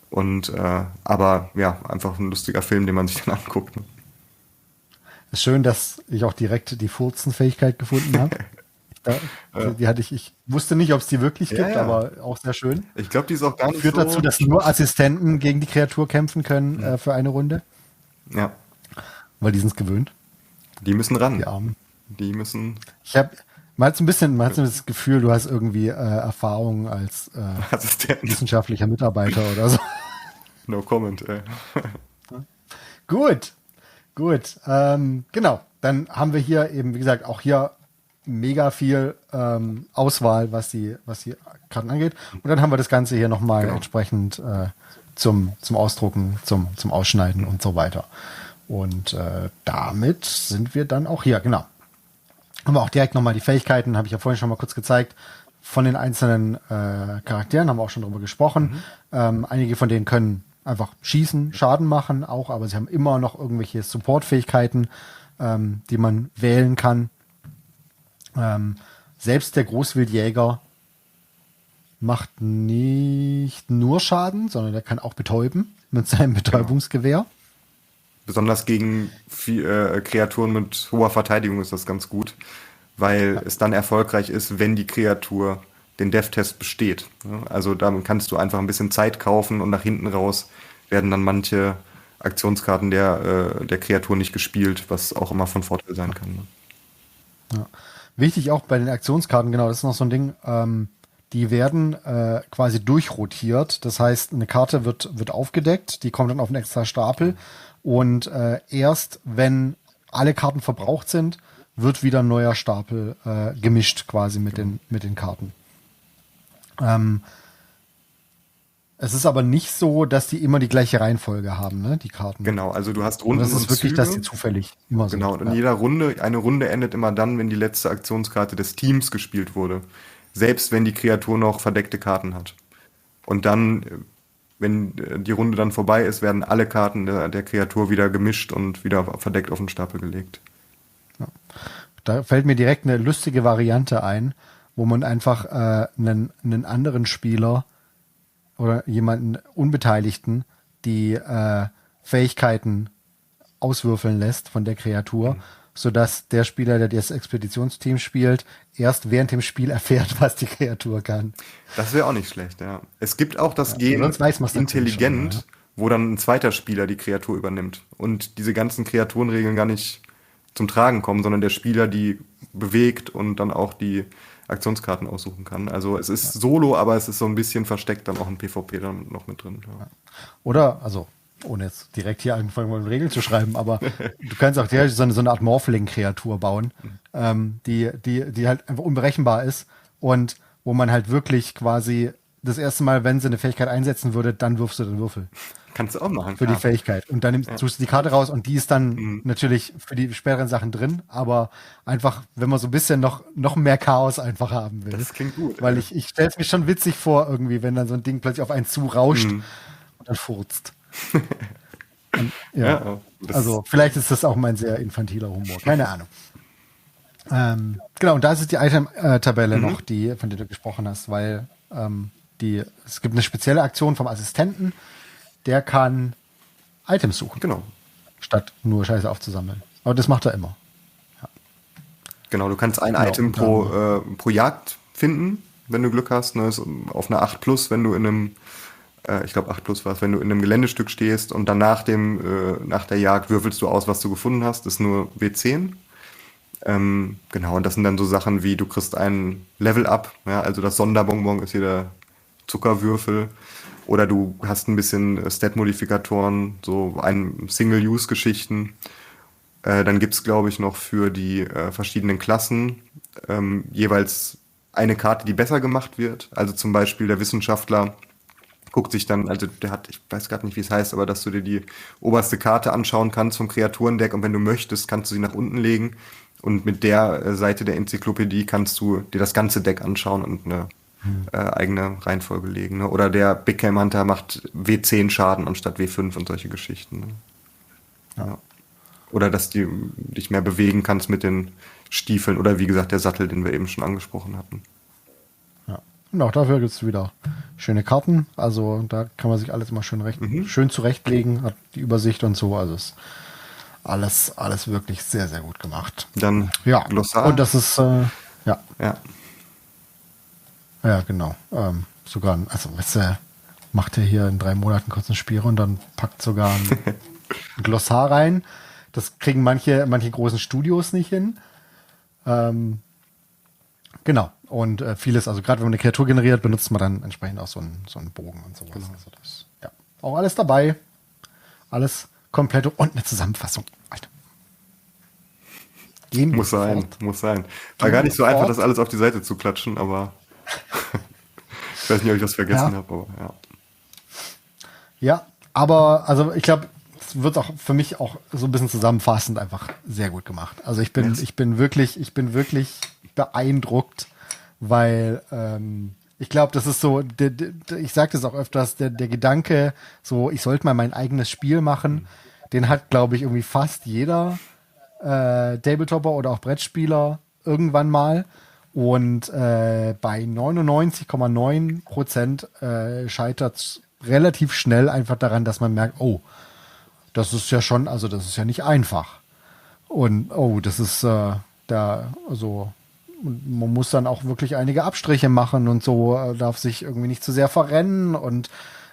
Speaker 2: Und aber ja, einfach ein lustiger Film, den man sich dann anguckt. Ne?
Speaker 1: Ist schön, dass ich auch direkt die Furzen-Fähigkeit gefunden habe. Die hatte ich wusste nicht, ob es die wirklich gibt, aber auch sehr schön.
Speaker 2: Ich glaube, die ist auch gar nicht
Speaker 1: Führt
Speaker 2: so
Speaker 1: dazu, dass nur Assistenten gegen die Kreatur kämpfen können für eine Runde.
Speaker 2: Ja.
Speaker 1: Weil die sind es gewöhnt.
Speaker 2: Die müssen ran.
Speaker 1: Die Armen.
Speaker 2: Die müssen.
Speaker 1: Man hat so ein bisschen das Gefühl, du hast irgendwie Erfahrung als
Speaker 2: Assistent.
Speaker 1: wissenschaftlicher Mitarbeiter oder so.
Speaker 2: No comment, ey.
Speaker 1: Gut. Genau. Dann haben wir hier eben, wie gesagt, auch hier mega viel Auswahl, was die Karten angeht. Und dann haben wir das Ganze hier nochmal entsprechend zum Ausdrucken, zum Ausschneiden und so weiter. Und damit sind wir dann auch hier, genau. Haben wir auch direkt nochmal die Fähigkeiten, habe ich ja vorhin schon mal kurz gezeigt, von den einzelnen Charakteren, haben wir auch schon drüber gesprochen. Einige von denen können einfach schießen, Schaden machen auch, aber sie haben immer noch irgendwelche Supportfähigkeiten, die man wählen kann. Selbst der Großwildjäger macht nicht nur Schaden, sondern der kann auch betäuben mit seinem Betäubungsgewehr.
Speaker 2: Besonders gegen Kreaturen mit hoher Verteidigung ist das ganz gut, weil es dann erfolgreich ist, wenn die Kreatur den Dev-Test besteht. Also damit kannst du einfach ein bisschen Zeit kaufen und nach hinten raus werden dann manche Aktionskarten der Kreatur nicht gespielt, was auch immer von Vorteil sein kann. Ne?
Speaker 1: Ja. Wichtig auch bei den Aktionskarten, genau, das ist noch so ein Ding, die werden quasi durchrotiert. Das heißt, eine Karte wird aufgedeckt, die kommt dann auf einen extra Stapel und erst wenn alle Karten verbraucht sind, wird wieder ein neuer Stapel gemischt quasi mit den Karten. Es ist aber nicht so, dass die immer die gleiche Reihenfolge haben, ne, die Karten.
Speaker 2: Genau, also du hast Runden
Speaker 1: und das ist
Speaker 2: und
Speaker 1: wirklich,
Speaker 2: Züge.
Speaker 1: dass die zufällig immer so.
Speaker 2: Genau, und in jeder Runde, eine Runde endet immer dann, wenn die letzte Aktionskarte des Teams gespielt wurde. Selbst wenn die Kreatur noch verdeckte Karten hat. Und dann, wenn die Runde dann vorbei ist, werden alle Karten der Kreatur wieder gemischt und wieder verdeckt auf den Stapel gelegt.
Speaker 1: Ja. Da fällt mir direkt eine lustige Variante ein, wo man einfach einen anderen Spieler oder jemanden Unbeteiligten die Fähigkeiten auswürfeln lässt von der Kreatur, sodass der Spieler, der das Expeditionsteam spielt, erst während dem Spiel erfährt, was die Kreatur kann.
Speaker 2: Das wäre auch nicht schlecht, ja. Es gibt auch das Gen
Speaker 1: sonst weiß man's
Speaker 2: intelligent,
Speaker 1: schon,
Speaker 2: wo dann ein zweiter Spieler die Kreatur übernimmt und diese ganzen Kreaturenregeln gar nicht zum Tragen kommen, sondern der Spieler die bewegt und dann auch die Aktionskarten aussuchen kann. Also es ist Solo, aber es ist so ein bisschen versteckt dann auch ein PvP dann noch mit drin. Ja.
Speaker 1: Oder, also ohne jetzt direkt hier anfangen wollen, Regeln zu schreiben, aber du kannst auch direkt so eine Art Morphling-Kreatur bauen, die halt einfach unberechenbar ist und wo man halt wirklich quasi das erste Mal, wenn sie eine Fähigkeit einsetzen würde, dann wirfst du den Würfel.
Speaker 2: Kannst du auch machen.
Speaker 1: Für die Fähigkeit. Und dann tust du die Karte raus und die ist dann natürlich für die späteren Sachen drin, aber einfach, wenn man so ein bisschen noch mehr Chaos einfach haben will.
Speaker 2: Das klingt gut.
Speaker 1: Weil ich stelle es mir schon witzig vor, irgendwie, wenn dann so ein Ding plötzlich auf einen zurauscht und dann furzt. Und, ja. Also vielleicht ist das auch mein sehr infantiler Humor. Keine Ahnung. Genau, und da ist die Item-Tabelle noch, von der du gesprochen hast, weil es gibt eine spezielle Aktion vom Assistenten, der kann Items suchen.
Speaker 2: Genau.
Speaker 1: Statt nur Scheiße aufzusammeln. Aber das macht er immer. Ja.
Speaker 2: Genau, du kannst ein Item pro Jagd finden, wenn du Glück hast. Ne? Ist auf einer 8+, wenn du in einem, ich glaube 8+ war es, wenn du in einem Geländestück stehst und dann nach der Jagd würfelst du aus, was du gefunden hast. Das ist nur W10. Genau, und das sind dann so Sachen wie, du kriegst einen Level-Up, ja? Also das Sonderbonbon ist hier der Zuckerwürfel. Oder du hast ein bisschen Stat-Modifikatoren, so Single-Use-Geschichten. Dann gibt's, glaube ich, noch für die verschiedenen Klassen jeweils eine Karte, die besser gemacht wird. Also zum Beispiel der Wissenschaftler guckt sich dann, also der hat, ich weiß gerade nicht, wie es heißt, aber dass du dir die oberste Karte anschauen kannst vom Kreaturendeck und wenn du möchtest, kannst du sie nach unten legen und mit der Seite der Enzyklopädie kannst du dir das ganze Deck anschauen und eine eigene Reihenfolge legen. Ne? Oder der Big Game Hunter macht W10 Schaden anstatt W5 und solche Geschichten. Ne? Ja. Oder dass du dich mehr bewegen kannst mit den Stiefeln oder wie gesagt der Sattel, den wir eben schon angesprochen hatten.
Speaker 1: Ja. Und auch dafür gibt es wieder schöne Karten. Also da kann man sich alles immer schön zurechtlegen, hat die Übersicht und so. Also ist alles wirklich sehr, sehr gut gemacht.
Speaker 2: Dann
Speaker 1: Glossar. Und das ist,
Speaker 2: Ja,
Speaker 1: genau. Sogar, weißt du, macht er hier in 3 Monaten kurz ein Spiel und dann packt sogar ein Glossar rein. Das kriegen manche großen Studios nicht hin. Genau. Und vieles, also gerade wenn man eine Kreatur generiert, benutzt man dann entsprechend auch so einen Bogen und sowas. Genau. Also das, ja. Auch alles dabei. Alles komplett und eine Zusammenfassung. Alter.
Speaker 2: Muss sein. War gar nicht so einfach, das alles auf die Seite zu klatschen, aber ich weiß nicht, ob ich was vergessen habe, aber ja.
Speaker 1: Ja, aber also ich glaube, es wird auch für mich auch so ein bisschen zusammenfassend einfach sehr gut gemacht. Also ich bin wirklich beeindruckt, weil ich glaube, das ist so, ich sage das auch öfters, der Gedanke, so ich sollte mal mein eigenes Spiel machen, den hat, glaube ich, irgendwie fast jeder Tabletopper oder auch Brettspieler irgendwann mal. Und bei 99,9% scheitert es relativ schnell einfach daran, dass man merkt, oh, das ist ja schon, also das ist ja nicht einfach. Und das ist also man muss dann auch wirklich einige Abstriche machen und so, darf sich irgendwie nicht zu sehr verrennen und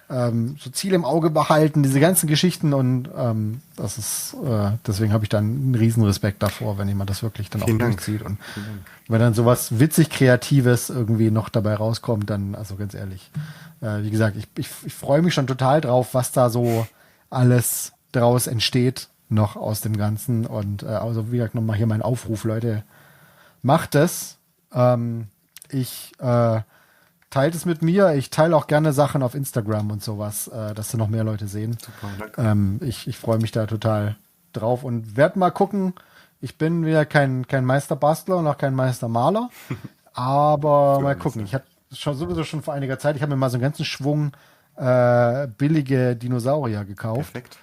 Speaker 1: so Ziel im Auge behalten, diese ganzen Geschichten und das ist, deswegen habe ich dann einen riesen Respekt davor, wenn jemand das wirklich dann auch durchzieht und wenn dann sowas witzig Kreatives irgendwie noch dabei rauskommt, dann, also ganz ehrlich, wie gesagt, ich freue mich schon total drauf, was da so alles draus entsteht, noch aus dem Ganzen und also wie gesagt, nochmal hier mein Aufruf, Leute, macht es. Ich teilt es mit mir. Ich teile auch gerne Sachen auf Instagram und sowas, dass da noch mehr Leute sehen.
Speaker 2: Super, danke.
Speaker 1: Ich freue mich da total drauf und werde mal gucken. Ich bin wieder kein Meisterbastler und auch kein Meistermaler, aber mal gucken. Ich hatte sowieso schon vor einiger Zeit, ich habe mir mal so einen ganzen Schwung billige Dinosaurier gekauft.
Speaker 2: Perfekt.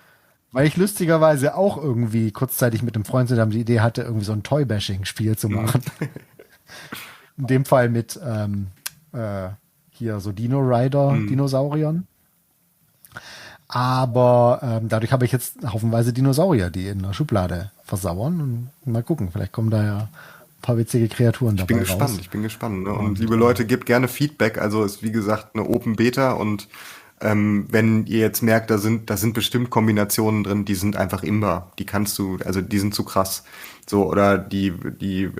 Speaker 1: Weil ich lustigerweise auch irgendwie kurzzeitig mit einem Freund zusammen die Idee hatte, irgendwie so ein Toy-Bashing-Spiel zu machen. In dem Fall mit hier so Dino-Rider-Dinosauriern. Aber dadurch habe ich jetzt haufenweise Dinosaurier, die in der Schublade versauern. Und mal gucken, vielleicht kommen da ja ein paar witzige Kreaturen dabei raus.
Speaker 2: Ich bin gespannt. Ne? Und liebe Leute, gebt gerne Feedback. Also ist wie gesagt eine Open Beta und wenn ihr jetzt merkt, da sind bestimmt Kombinationen drin, die sind einfach imbar. Die kannst du, also die sind zu krass. So, oder die wie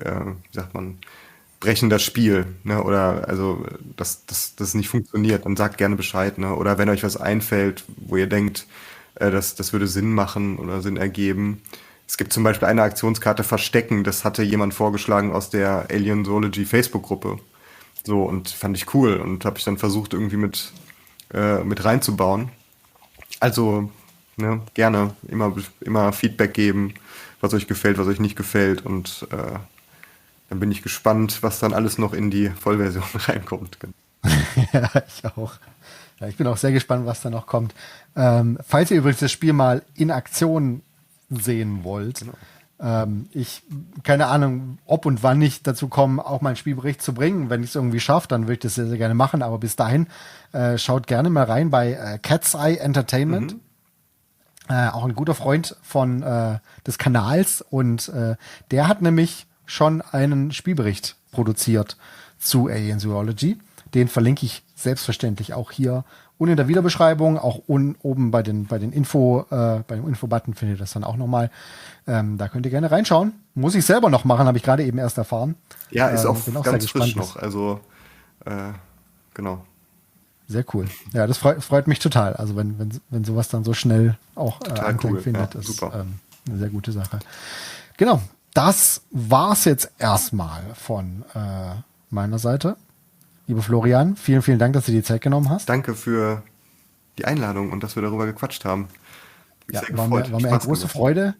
Speaker 2: sagt man, brechen das Spiel, ne? Oder also das nicht funktioniert, dann sagt gerne Bescheid, ne? Oder wenn euch was einfällt, wo ihr denkt, das würde Sinn machen oder Sinn ergeben. Es gibt zum Beispiel eine Aktionskarte Verstecken, das hatte jemand vorgeschlagen aus der Alien Zoology Facebook-Gruppe. So, und fand ich cool und habe ich dann versucht, irgendwie mit reinzubauen. Also, ne, gerne immer Feedback geben, was euch gefällt, was euch nicht gefällt und dann bin ich gespannt, was dann alles noch in die Vollversion reinkommt.
Speaker 1: Ja, ich auch. Ja, ich bin auch sehr gespannt, was da noch kommt. Falls ihr übrigens das Spiel mal in Aktion sehen wollt, genau. Keine Ahnung, ob und wann ich dazu komme, auch meinen Spielbericht zu bringen. Wenn ich es irgendwie schaffe, dann würde ich das sehr, sehr gerne machen. Aber bis dahin schaut gerne mal rein bei Cat's Eye Entertainment. Auch ein guter Freund des Kanals. Und der hat nämlich schon einen Spielbericht produziert zu Alien Zoology. Den verlinke ich selbstverständlich auch hier und in der Videobeschreibung, auch oben bei den beim Info-Button findet ihr das dann auch nochmal. Da könnt ihr gerne reinschauen. Muss ich selber noch machen, habe ich gerade eben erst erfahren.
Speaker 2: Ja, ist auch
Speaker 1: bin auch
Speaker 2: ganz
Speaker 1: sehr gespannt
Speaker 2: frisch noch. Also, genau.
Speaker 1: Sehr cool. Ja, das freut mich total. Also wenn sowas dann so schnell auch Anklang
Speaker 2: cool.
Speaker 1: findet,
Speaker 2: Ja,
Speaker 1: ist
Speaker 2: super.
Speaker 1: eine sehr gute Sache. Genau, das war's jetzt erstmal von meiner Seite. Lieber Florian, vielen, vielen Dank, dass du dir die Zeit genommen hast.
Speaker 2: Danke für die Einladung und dass wir darüber gequatscht haben.
Speaker 1: Ja, war mir eine große Freude.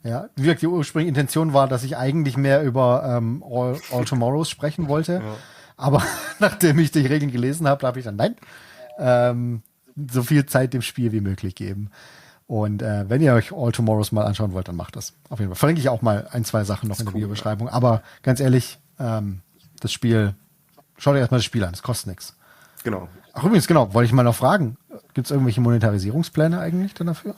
Speaker 1: Ja, wie gesagt, die ursprüngliche Intention war, dass ich eigentlich mehr über All Tomorrows sprechen wollte. Ja. Aber nachdem ich die Regeln gelesen habe, habe ich dann, nein, so viel Zeit dem Spiel wie möglich geben. Und wenn ihr euch All Tomorrows mal anschauen wollt, dann macht das. Auf jeden Fall. Verlinke ich auch mal 1, 2 Sachen noch in der Videobeschreibung. Ja. Aber ganz ehrlich, das Spiel, schaut euch erstmal das Spiel an, es kostet nichts.
Speaker 2: Genau.
Speaker 1: Ach übrigens, genau, wollte ich mal noch fragen, gibt es irgendwelche Monetarisierungspläne eigentlich dann dafür?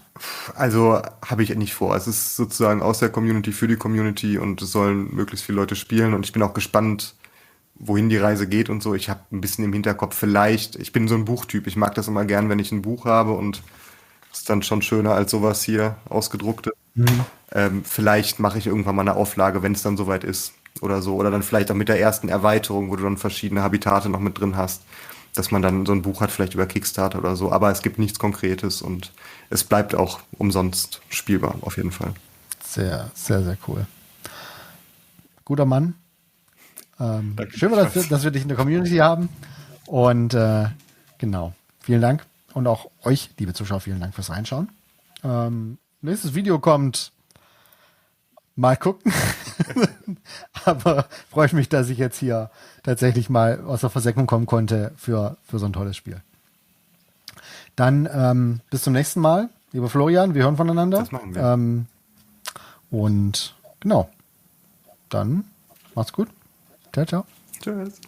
Speaker 2: Also habe ich nicht vor. Es ist sozusagen aus der Community für die Community und es sollen möglichst viele Leute spielen und ich bin auch gespannt, wohin die Reise geht und so. Ich habe ein bisschen im Hinterkopf vielleicht, ich bin so ein Buchtyp, ich mag das immer gern, wenn ich ein Buch habe und es ist dann schon schöner als sowas hier ausgedruckte. Vielleicht mache ich irgendwann mal eine Auflage, wenn es dann soweit ist oder so. Oder dann vielleicht auch mit der ersten Erweiterung, wo du dann verschiedene Habitate noch mit drin hast, dass man dann so ein Buch hat, vielleicht über Kickstarter oder so. Aber es gibt nichts Konkretes und es bleibt auch umsonst spielbar, auf jeden Fall.
Speaker 1: Sehr, sehr, sehr cool. Guter Mann. Schön, dass wir dich in der Community haben. Und genau, vielen Dank. Und auch euch, liebe Zuschauer, vielen Dank fürs Reinschauen. Nächstes Video kommt. Mal gucken. Aber freue ich mich, dass ich jetzt hier tatsächlich mal aus der Versenkung kommen konnte für so ein tolles Spiel. Dann bis zum nächsten Mal. Lieber Florian, wir hören voneinander.
Speaker 2: Das machen wir.
Speaker 1: Und genau. Dann macht's gut. Ciao, ciao.
Speaker 2: Tschüss.